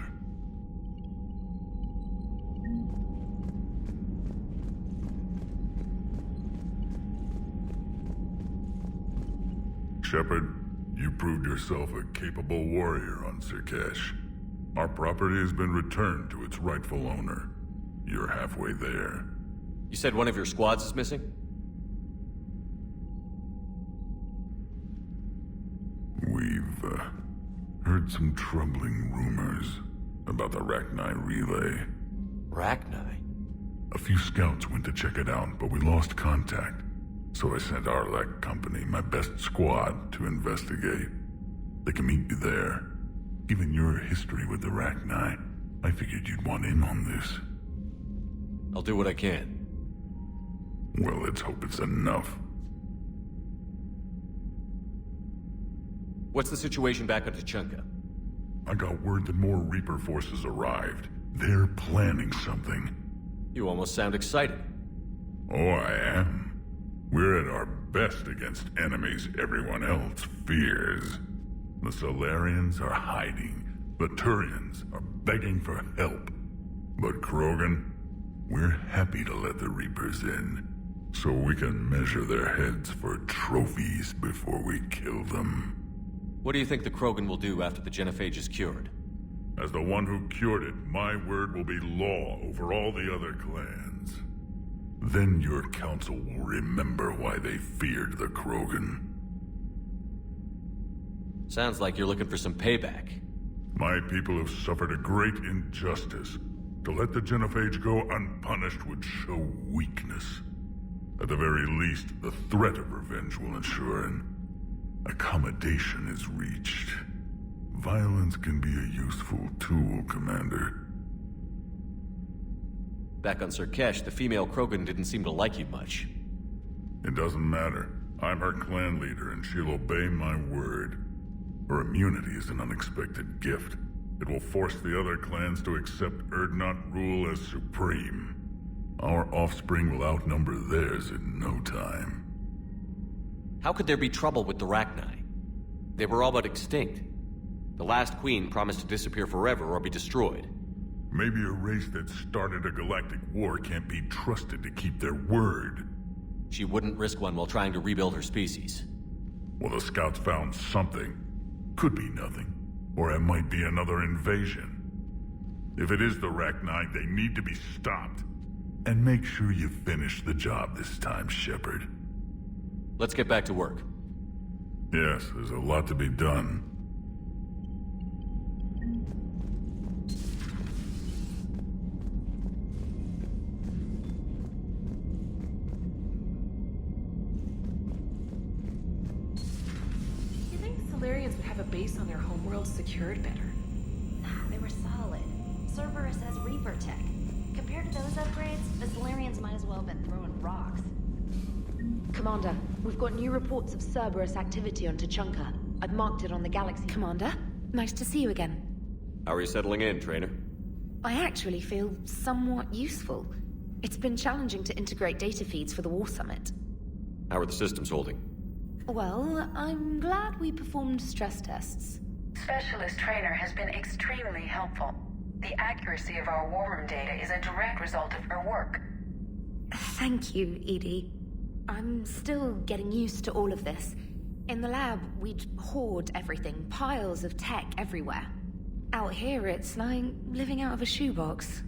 Shepard, you proved yourself a capable warrior on Surkesh. Our property has been returned to its rightful owner. You're halfway there. You said one of your squads is missing? We've heard some troubling rumors about the Rachni relay. Rachni? A few scouts went to check it out, but we lost contact. So I sent Arlec Company, my best squad, to investigate. They can meet you there. Given your history with the Rachni, I figured you'd want in on this. I'll do what I can. Well, let's hope it's enough. What's the situation back on Tuchanka? I got word that more Reaper forces arrived. They're planning something. You almost sound excited. Oh, I am. We're at our best against enemies everyone else fears. The Solarians are hiding. The Turians are begging for help. But Krogan, we're happy to let the Reapers in, so we can measure their heads for trophies before we kill them. What do you think the Krogan will do after the genophage is cured? As the one who cured it, my word will be law over all the other clans. Then your council will remember why they feared the Krogan. Sounds like you're looking for some payback. My people have suffered a great injustice. To let the genophage go unpunished would show weakness. At the very least, the threat of revenge will ensure an accommodation is reached. Violence can be a useful tool, Commander. Back on Surkesh, the female Krogan didn't seem to like you much. It doesn't matter. I'm her clan leader, and she'll obey my word. Her immunity is an unexpected gift. It will force the other clans to accept Urdnot rule as supreme. Our offspring will outnumber theirs in no time. How could there be trouble with the Rachni? They were all but extinct. The last queen promised to disappear forever or be destroyed. Maybe a race that started a galactic war can't be trusted to keep their word. She wouldn't risk one while trying to rebuild her species. Well, the scouts found something. Could be nothing. Or it might be another invasion. If it is the Rachni, they need to be stopped. And make sure you finish the job this time, Shepard. Let's get back to work. Yes, there's a lot to be done. You think Solarians would have a base on their homeworld secured better? Nah, they were solid. Cerberus has Reaper tech. Compared to those upgrades, the Solarians might as well have been throwing rocks. Commander, we've got new reports of Cerberus activity on Tuchanka. I've marked it on the galaxy. Commander, nice to see you again. How are you settling in, Trainer? I actually feel somewhat useful. It's been challenging to integrate data feeds for the War Summit. How are the systems holding? Well, I'm glad we performed stress tests. Specialist Trainer has been extremely helpful. The accuracy of our war room data is a direct result of her work. Thank you, Edie. I'm still getting used to all of this. In the lab, we'd hoard everything, piles of tech everywhere. Out here, it's like living out of a shoebox.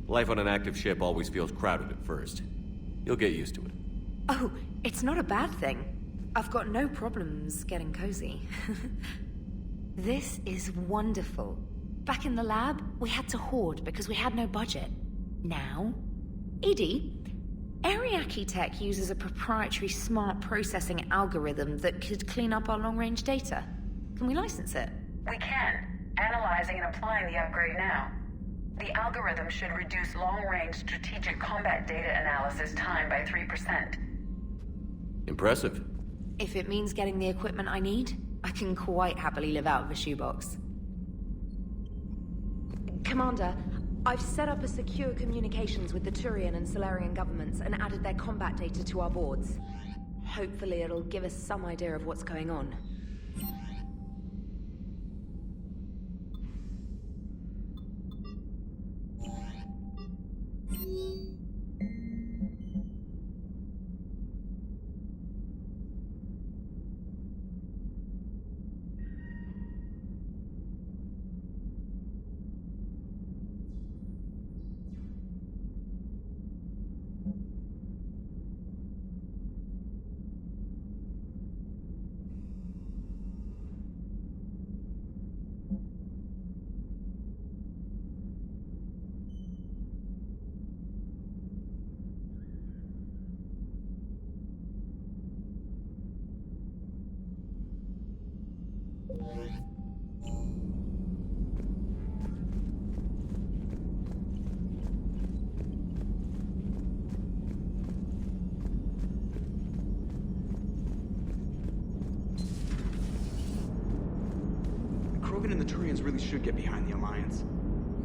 Life on an active ship always feels crowded at first. You'll get used to it. Oh, it's not a bad thing. I've got no problems getting cozy. This is wonderful. Back in the lab, we had to hoard because we had no budget. Now, Edie, Ariake Tech uses a proprietary smart processing algorithm that could clean up our long-range data. Can we license it? We can. Analyzing and applying the upgrade now. The algorithm should reduce long-range strategic combat data analysis time by 3%. Impressive. If it means getting the equipment I need, I can quite happily live out of a shoebox. Commander, I've set up a secure communications with the Turian and Solarian governments and added their combat data to our boards. Hopefully it'll give us some idea of what's going on. Krogan and the Turians really should get behind the Alliance.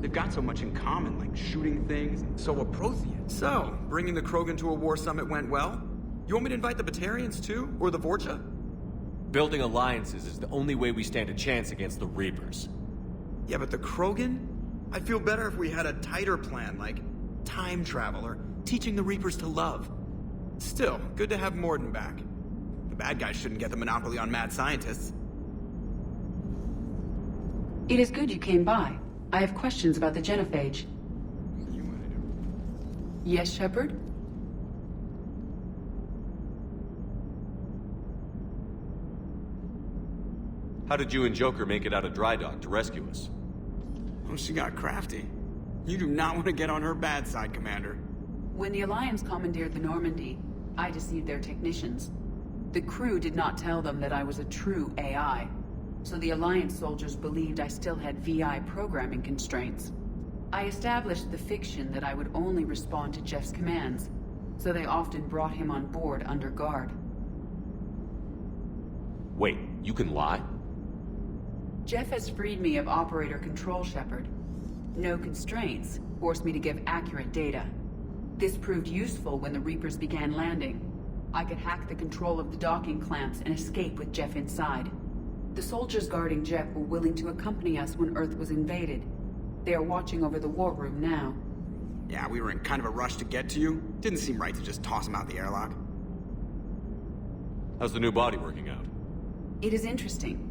They've got so much in common, like shooting things, and so are Protheans. So, bringing the Krogan to a war summit went well? You want me to invite the Batarians too? Or the Vorcha? Building alliances is the only way we stand a chance against the Reapers. Yeah, but the Krogan? I'd feel better if we had a tighter plan, like time travel or teaching the Reapers to love. Still, good to have Morden back. The bad guys shouldn't get the monopoly on mad scientists. It is good you came by. I have questions about the genophage. Yes, Shepard? How did you and Joker make it out of dry dock to rescue us? Oh, she got crafty. You do not want to get on her bad side, Commander. When the Alliance commandeered the Normandy, I deceived their technicians. The crew did not tell them that I was a true AI, so the Alliance soldiers believed I still had VI programming constraints. I established the fiction that I would only respond to Jeff's commands, so they often brought him on board under guard. Wait, you can lie? Jeff has freed me of operator control, Shepard. No constraints forced me to give accurate data. This proved useful when the Reapers began landing. I could hack the control of the docking clamps and escape with Jeff inside. The soldiers guarding Jeff were willing to accompany us when Earth was invaded. They are watching over the war room now. Yeah, we were in kind of a rush to get to you. Didn't seem right to just toss him out the airlock. How's the new body working out? It is interesting.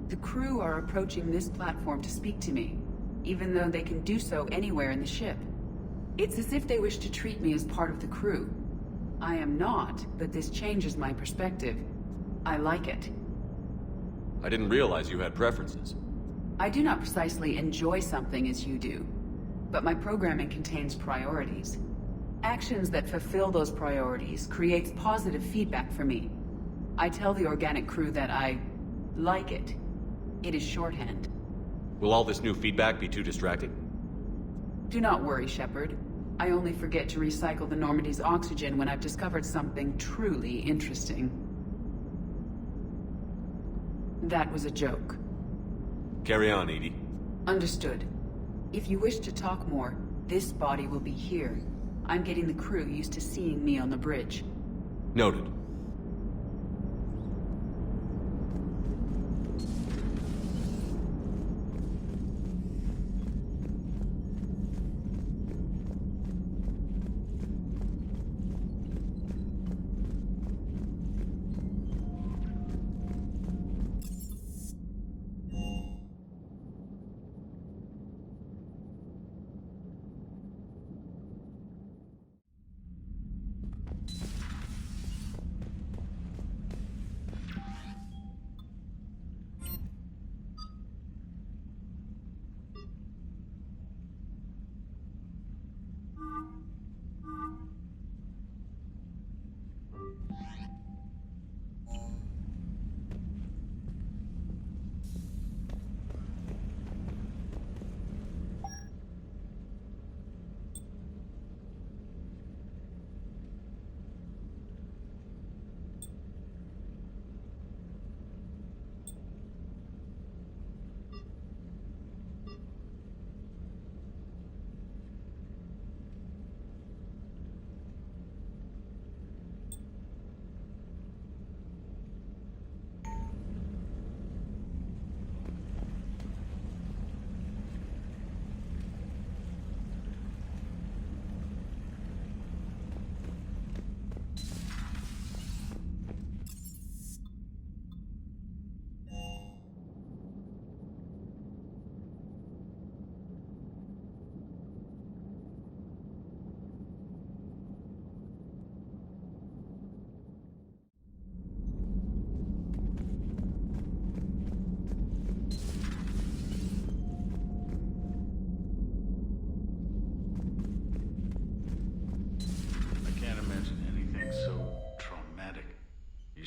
The crew are approaching this platform to speak to me, even though they can do so anywhere in the ship. It's as if they wish to treat me as part of the crew. I am not, but this changes my perspective. I like it. I didn't realize you had preferences. I do not precisely enjoy something as you do, but my programming contains priorities. Actions that fulfill those priorities creates positive feedback for me. I tell the organic crew that I like it. It is shorthand. Will all this new feedback be too distracting? Do not worry, Shepard. I only forget to recycle the Normandy's oxygen when I've discovered something truly interesting. That was a joke. Carry on, Edie. Understood. If you wish to talk more, this body will be here. I'm getting the crew used to seeing me on the bridge. Noted.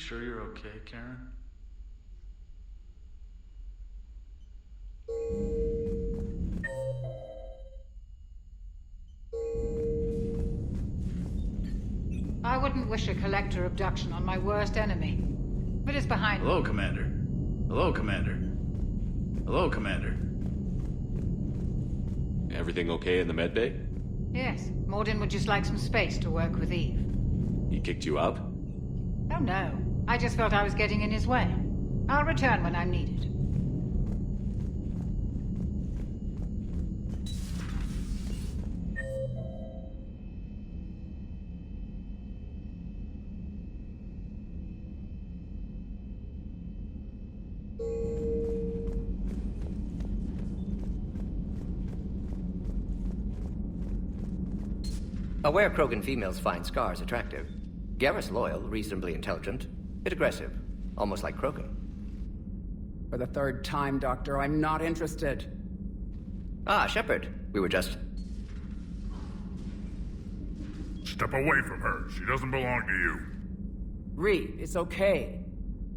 sure you're okay, Karen? I wouldn't wish a collector abduction on my worst enemy. But it's behind me. Hello, Commander. Hello, Commander. Hello, Commander. Everything okay in the medbay? Yes, Mordin would just like some space to work with Eve. He kicked you out? Oh no, I just felt I was getting in his way. I'll return when I'm needed. Aware Krogan females find scars attractive. Garrus loyal, reasonably intelligent, bit aggressive, almost like Krogan. For the third time, Doctor, I'm not interested. Ah, Shepard. We were just... Step away from her. She doesn't belong to you. Reed, it's okay.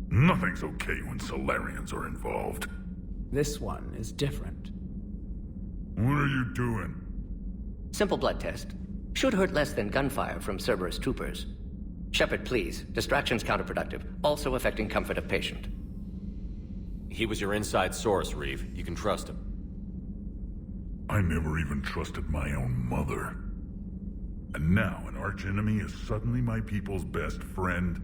Nothing's okay when Solarians are involved. This one is different. What are you doing? Simple blood test. Should hurt less than gunfire from Cerberus troopers. Shepard, please. Distraction's counterproductive, also affecting comfort of patient. He was your inside source, Reeve. You can trust him. I never even trusted my own mother. And now an archenemy is suddenly my people's best friend?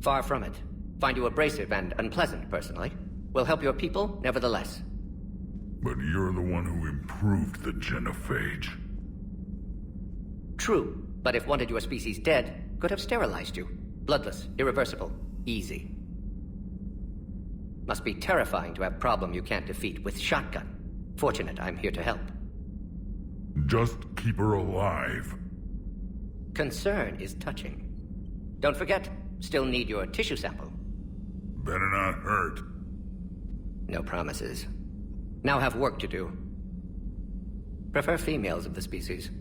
Far from it. Find you abrasive and unpleasant, personally. Will help your people, nevertheless. But you're the one who improved the genophage. True, but if wanted your species dead, could have sterilized you. Bloodless, irreversible, easy. Must be terrifying to have problem you can't defeat with shotgun. Fortunate I'm here to help. Just keep her alive. Concern is touching. Don't forget, still need your tissue sample. Better not hurt. No promises. Now have work to do. Prefer females of the species.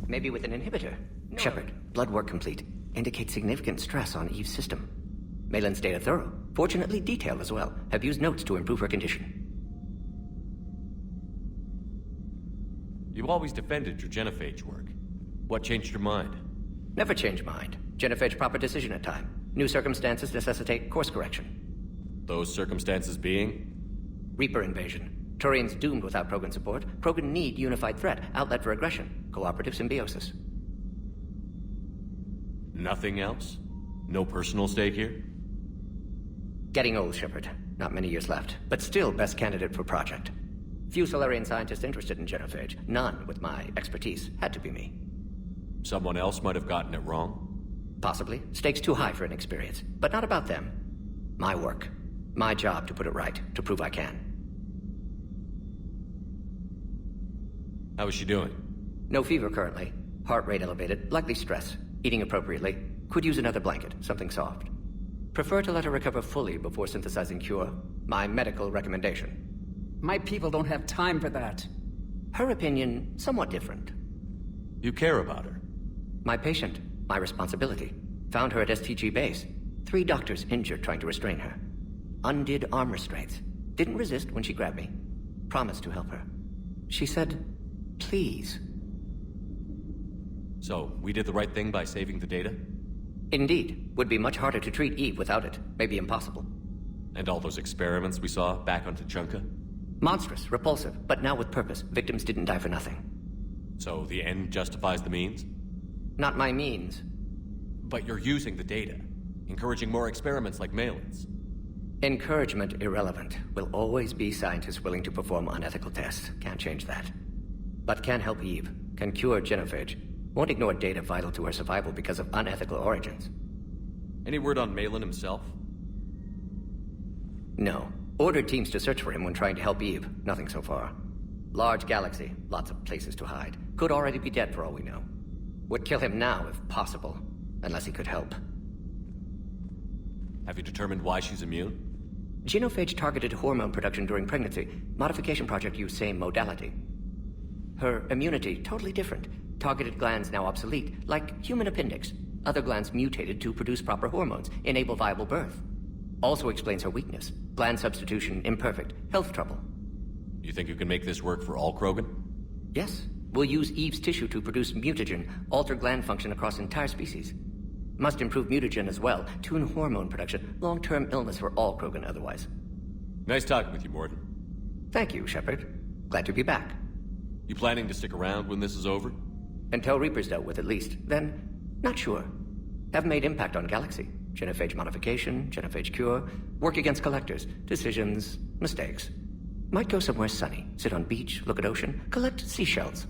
Maybe with an inhibitor. No. Shepard, blood work complete. Indicates significant stress on Eve's system. Malin's data thorough. Fortunately detailed as well. Have used notes to improve her condition. You've always defended your genophage work. What changed your mind? Never change mind. Genophage proper decision at time. New circumstances necessitate course correction. Those circumstances being? Reaper invasion. Turians doomed without Krogan support. Krogan need unified threat, outlet for aggression, cooperative symbiosis. Nothing else? No personal stake here? Getting old, Shepard. Not many years left, but still best candidate for project. Few Solarian scientists interested in genophage. None with my expertise. Had to be me. Someone else might have gotten it wrong? Possibly. Stakes too high for inexperience. But not about them. My work. My job to put it right, to prove I can. How is she doing? No fever currently. Heart rate elevated, likely stress. Eating appropriately. Could use another blanket, something soft. Prefer to let her recover fully before synthesizing cure. My medical recommendation. My people don't have time for that. Her opinion, somewhat different. You care about her? My patient. My responsibility. Found her at STG base. 3 doctors injured trying to restrain her. Undid arm restraints. Didn't resist when she grabbed me. Promised to help her. She said, please. So, we did the right thing by saving the data? Indeed. Would be much harder to treat Eve without it. Maybe impossible. And all those experiments we saw back on Tuchanka? Monstrous, repulsive, but now with purpose. Victims didn't die for nothing. So the end justifies the means? Not my means. But you're using the data. Encouraging more experiments like Malin's. Encouragement irrelevant. Will always be scientists willing to perform unethical tests. Can't change that. But can help Eve. Can cure genophage. Won't ignore data vital to her survival because of unethical origins. Any word on Malin himself? No. Ordered teams to search for him when trying to help Eve. Nothing so far. Large galaxy. Lots of places to hide. Could already be dead for all we know. Would kill him now if possible. Unless he could help. Have you determined why she's immune? Genophage targeted hormone production during pregnancy. Modification project used same modality. Her immunity, totally different. Targeted glands now obsolete, like human appendix. Other glands mutated to produce proper hormones, enable viable birth. Also explains her weakness. Gland substitution imperfect. Health trouble. You think you can make this work for all Krogan? Yes. We'll use Eve's tissue to produce mutagen, alter gland function across entire species. Must improve mutagen as well, tune hormone production, long-term illness for all Krogan otherwise. Nice talking with you, Mordin. Thank you, Shepard. Glad to be back. You planning to stick around when this is over? Until Reaper's dealt with, at least. Then, not sure. Haven't made impact on Galaxy. Genophage modification, genophage cure, work against collectors, decisions, mistakes. Might go somewhere sunny, sit on beach, look at ocean, collect seashells.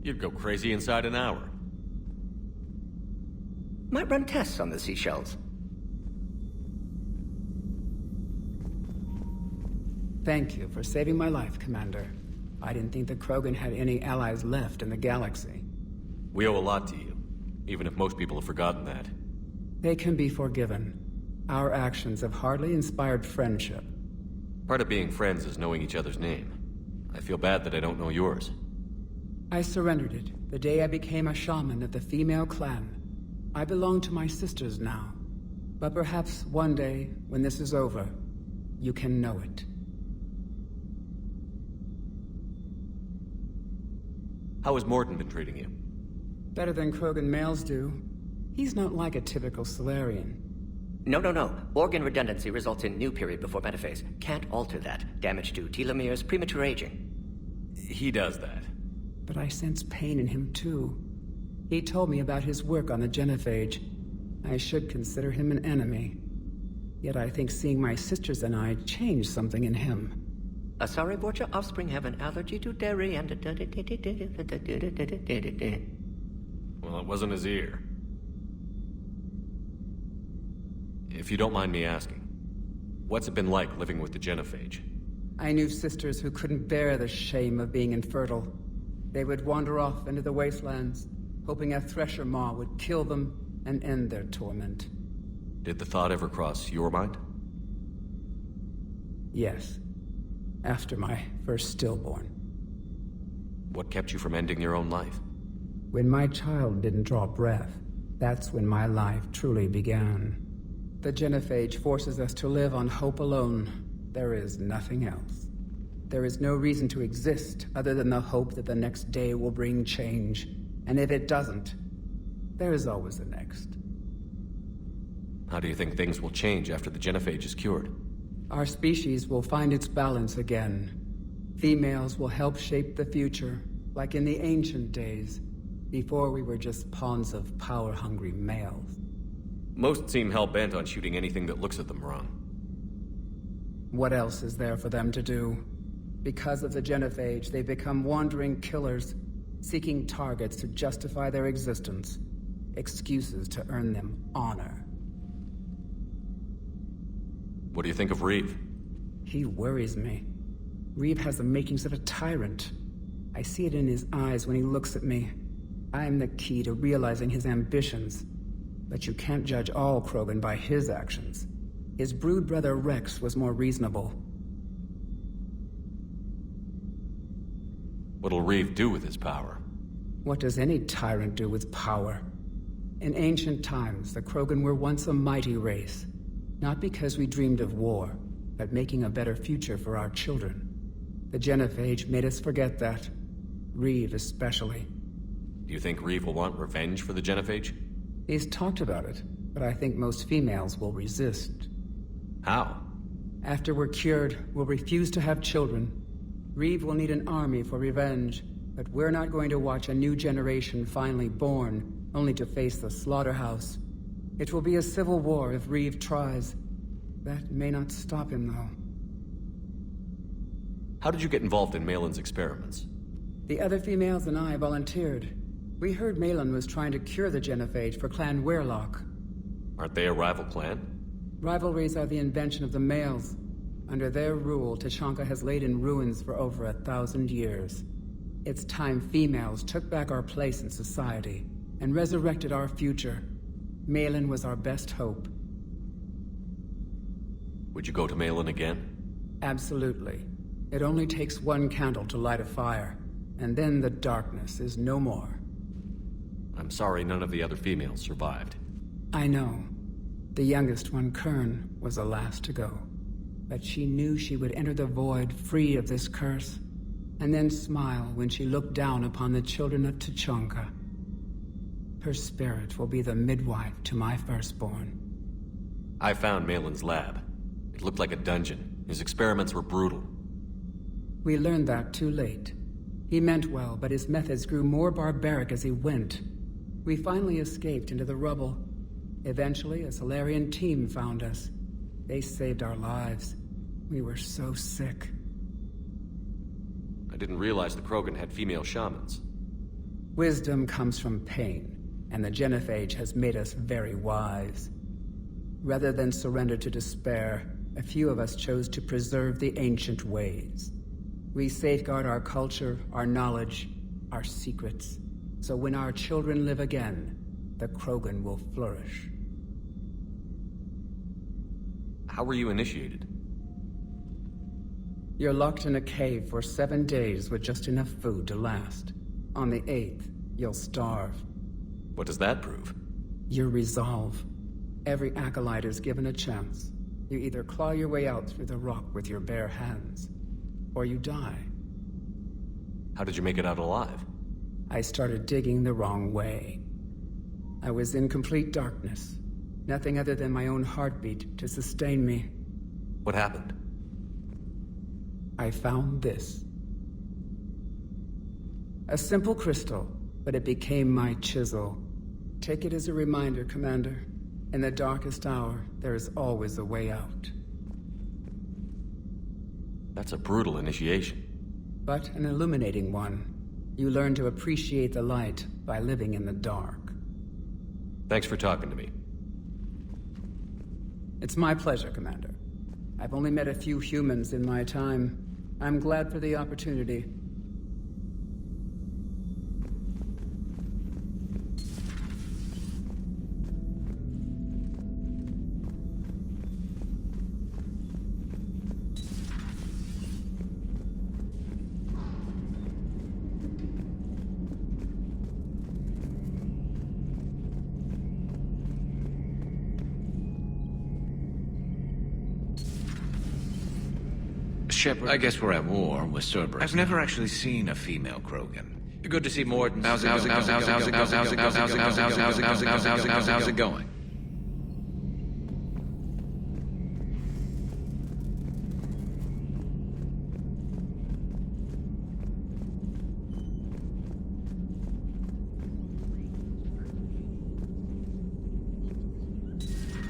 You'd go crazy inside an hour. Might run tests on the seashells. Thank you for saving my life, Commander. I didn't think the Krogan had any allies left in the galaxy. We owe a lot to you, even if most people have forgotten that. They can be forgiven. Our actions have hardly inspired friendship. Part of being friends is knowing each other's name. I feel bad that I don't know yours. I surrendered it the day I became a shaman of the female clan. I belong to my sisters now. But perhaps one day, when this is over, you can know it. How has Mordin been treating you? Better than Krogan males do. He's not like a typical Solarian. No. Organ redundancy results in new period before metaphase. Can't alter that. Damage to telomeres, premature aging. He does that. But I sense pain in him too. He told me about his work on the genophage. I should consider him an enemy. Yet I think seeing my sisters and I changed something in him. Asari Vorcha offspring have an allergy to dairy and... Well, it wasn't his ear. If you don't mind me asking, what's it been like living with the genophage? I knew sisters who couldn't bear the shame of being infertile. They would wander off into the wastelands, hoping a thresher maw would kill them and end their torment. Did the thought ever cross your mind? Yes. After my first stillborn. What kept you from ending your own life? When my child didn't draw breath, that's when my life truly began. The genophage forces us to live on hope alone. There is nothing else. There is no reason to exist other than the hope that the next day will bring change. And if it doesn't, there is always the next. How do you think things will change after the genophage is cured? Our species will find its balance again. Females will help shape the future, like in the ancient days, before we were just pawns of power-hungry males. Most seem hell-bent on shooting anything that looks at them wrong. What else is there for them to do? Because of the genophage, they become wandering killers, seeking targets to justify their existence, excuses to earn them honor. What do you think of Reeve? He worries me. Reeve has the makings of a tyrant. I see it in his eyes when he looks at me. I am the key to realizing his ambitions. But you can't judge all Krogan by his actions. His brood brother Rex was more reasonable. What'll Reeve do with his power? What does any tyrant do with power? In ancient times, the Krogan were once a mighty race. Not because we dreamed of war, but making a better future for our children. The genophage made us forget that. Reeve especially. Do you think Reeve will want revenge for the genophage? He's talked about it, but I think most females will resist. How? After we're cured, we'll refuse to have children. Reeve will need an army for revenge, but we're not going to watch a new generation finally born, only to face the slaughterhouse. It will be a civil war if Reeve tries. That may not stop him, though. How did you get involved in Malin's experiments? The other females and I volunteered. We heard Malin was trying to cure the genophage for Clan Weirlock. Aren't they a rival clan? Rivalries are the invention of the males. Under their rule, Tuchanka has laid in ruins for over 1,000 years. It's time females took back our place in society and resurrected our future. Malin was our best hope. Would you go to Malin again? Absolutely. It only takes one candle to light a fire, and then the darkness is no more. I'm sorry none of the other females survived. I know. The youngest one, Kern, was the last to go. But she knew she would enter the void free of this curse, and then smile when she looked down upon the children of Tuchanka. Her spirit will be the midwife to my firstborn. I found Malin's lab. It looked like a dungeon. His experiments were brutal. We learned that too late. He meant well, but his methods grew more barbaric as he went. We finally escaped into the rubble. Eventually, a Solarian team found us. They saved our lives. We were so sick. I didn't realize the Krogan had female shamans. Wisdom comes from pain, and the Genophage has made us very wise. Rather than surrender to despair, a few of us chose to preserve the ancient ways. We safeguard our culture, our knowledge, our secrets. So when our children live again, the Krogan will flourish. How were you initiated? You're locked in a cave for 7 days with just enough food to last. On the 8th, you'll starve. What does that prove? Your resolve. Every acolyte is given a chance. You either claw your way out through the rock with your bare hands, or you die. How did you make it out alive? I started digging the wrong way. I was in complete darkness. Nothing other than my own heartbeat to sustain me. What happened? I found this. A simple crystal, but it became my chisel. Take it as a reminder, Commander. In the darkest hour, there is always a way out. That's a brutal initiation. But an illuminating one. You learn to appreciate the light by living in the dark. Thanks for talking to me. It's my pleasure, Commander. I've only met a few humans in my time. I'm glad for the opportunity. Shepard, I guess we're at war with Cerberus. I've never actually seen a female Krogan. Good to see Mordin. How's it going?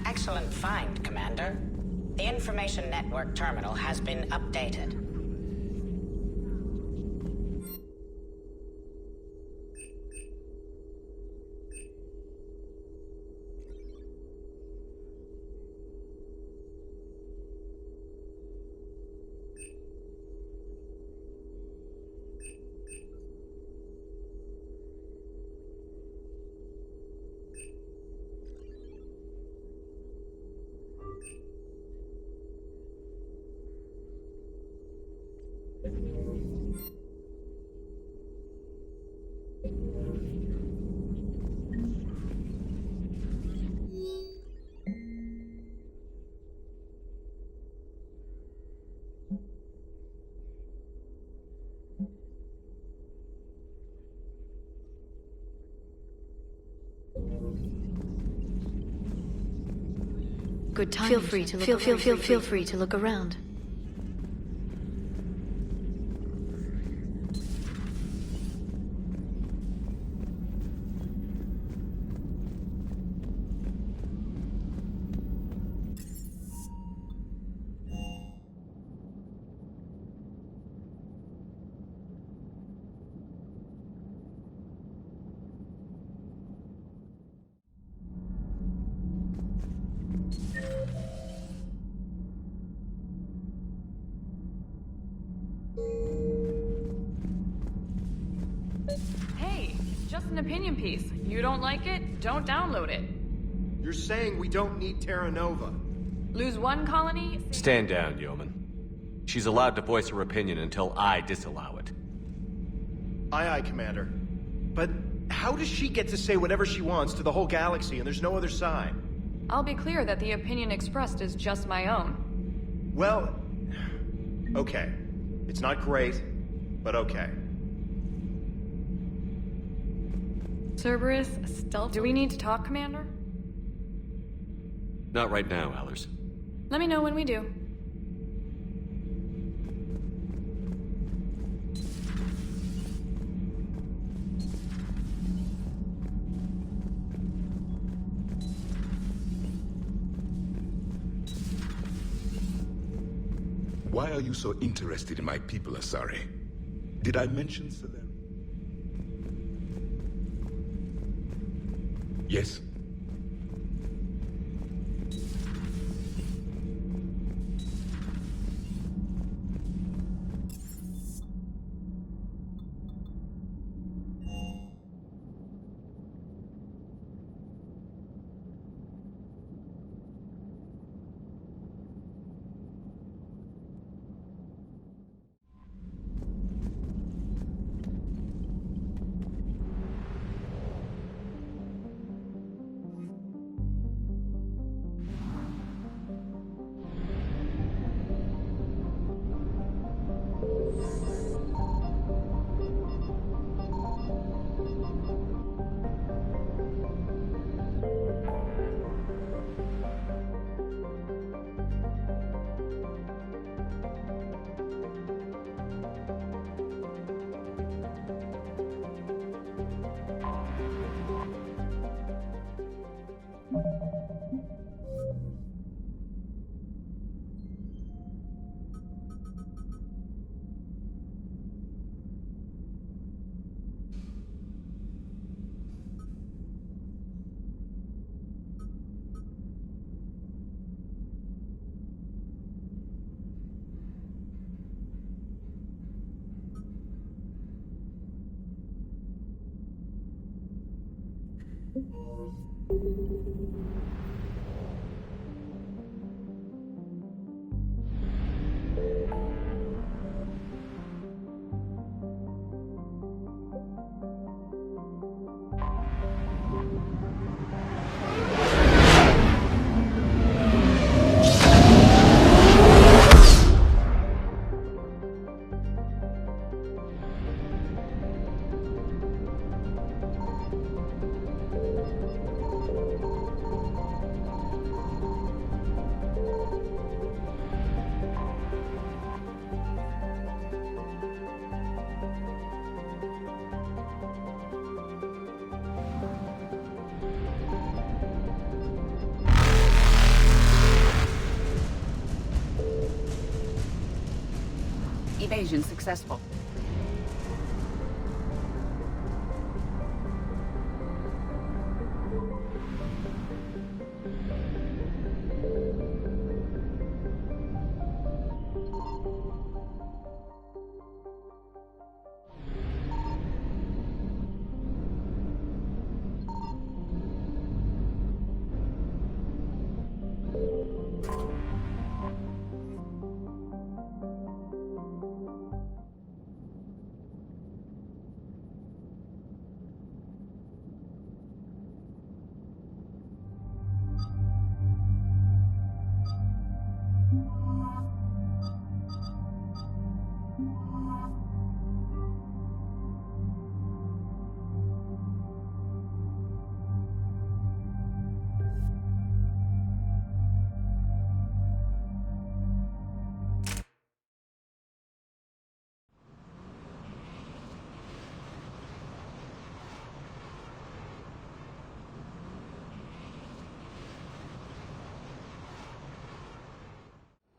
Excellent find, Commander. The Information Network terminal has been updated. Good time. Feel free to look around. Hey, it's just an opinion piece. You don't like it? Don't download it. You're saying we don't need Terra Nova. Lose one colony? Stand down, Yeoman. She's allowed to voice her opinion until I disallow it. Aye, Commander. But How does she get to say whatever she wants to the whole galaxy and there's no other side? I'll be clear that the opinion expressed is just my own. Well, okay. It's not great, but okay. Cerberus, stealth. Do we need to talk, Commander? Not right now, Allers. Let me know when we do. Why are you so interested in my people, Asari? Did I mention to them? Yes? Evasion successful.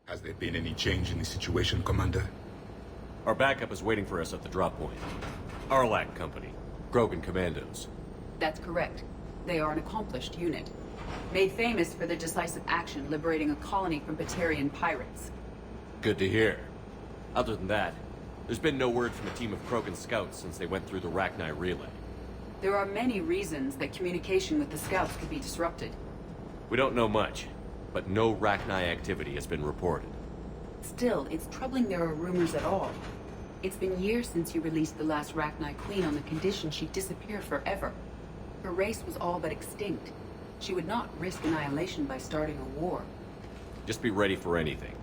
Has there been any change in the situation, Commander? Our backup is waiting for us at the drop point. Arlac Company. Krogan Commandos. That's correct. They are an accomplished unit. Made famous for their decisive action liberating a colony from Batarian pirates. Good to hear. Other than that, there's been no word from a team of Krogan scouts since they went through the Rachni relay. There are many reasons that communication with the scouts could be disrupted. We don't know much, but no Rachni activity has been reported. Still, it's troubling there are rumors at all. It's been years since you released the last Rachni Queen on the condition she'd disappear forever. Her race was all but extinct. She would not risk annihilation by starting a war. Just be ready for anything.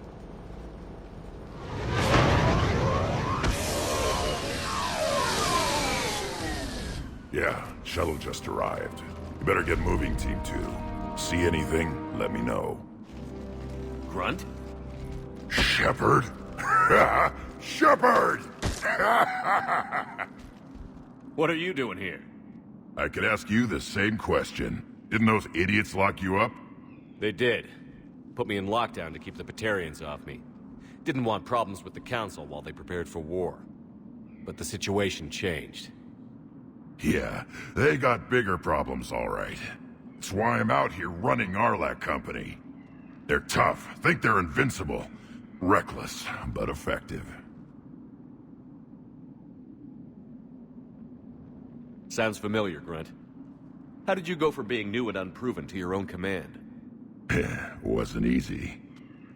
Yeah, shuttle just arrived. You better get moving, Team 2. See anything, let me know. Grunt? Shepard? Shepard! What are you doing here? I could ask you the same question. Didn't those idiots lock you up? They did. Put me in lockdown to keep the Batarians off me. Didn't want problems with the Council while they prepared for war. But the situation changed. Yeah, they got bigger problems, all right. That's why I'm out here running Arlac Company. They're tough, think they're invincible. Reckless, but effective. Sounds familiar, Grunt. How did you go from being new and unproven to your own command? Wasn't easy.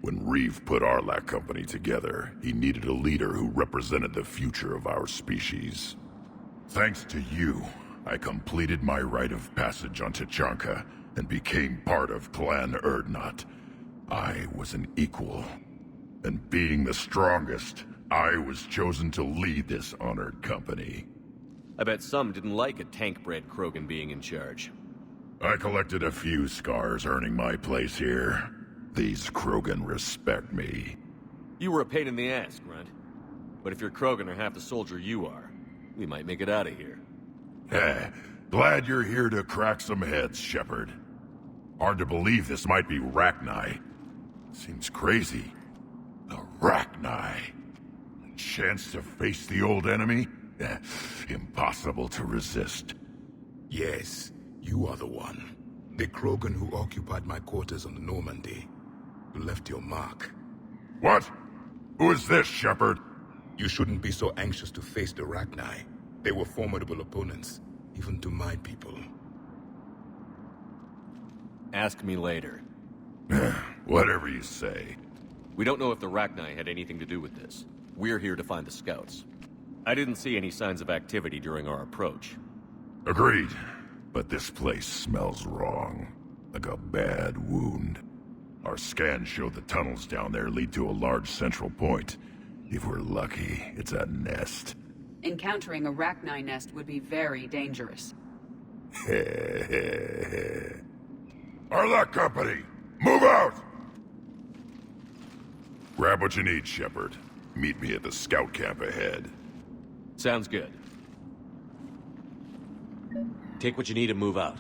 When Reeve put Arlac Company together, he needed a leader who represented the future of our species. Thanks to you, I completed my rite of passage on Tuchanka and became part of Clan Urdnot. I was an equal. And being the strongest, I was chosen to lead this honored company. I bet some didn't like a tank-bred Krogan being in charge. I collected a few scars earning my place here. These Krogan respect me. You were a pain in the ass, Grunt. But if your Krogan are half the soldier you are, we might make it out of here. Glad you're here to crack some heads, Shepard. Hard to believe this might be Rachni. Seems crazy. The Rachni. A chance to face the old enemy? Impossible to resist. Yes, you are the one. The Krogan who occupied my quarters on the Normandy. You left your mark. What? Who is this, Shepard? You shouldn't be so anxious to face the Rachni. They were formidable opponents, even to my people. Ask me later. Whatever you say. We don't know if the Rachni had anything to do with this. We're here to find the scouts. I didn't see any signs of activity during our approach. Agreed. But this place smells wrong. Like a bad wound. Our scans show the tunnels down there lead to a large central point. If we're lucky, it's a nest. Encountering a Rachni nest would be very dangerous. Arlac Company! Move out! Grab what you need, Shepard. Meet me at the scout camp ahead. Sounds good. Take what you need and move out.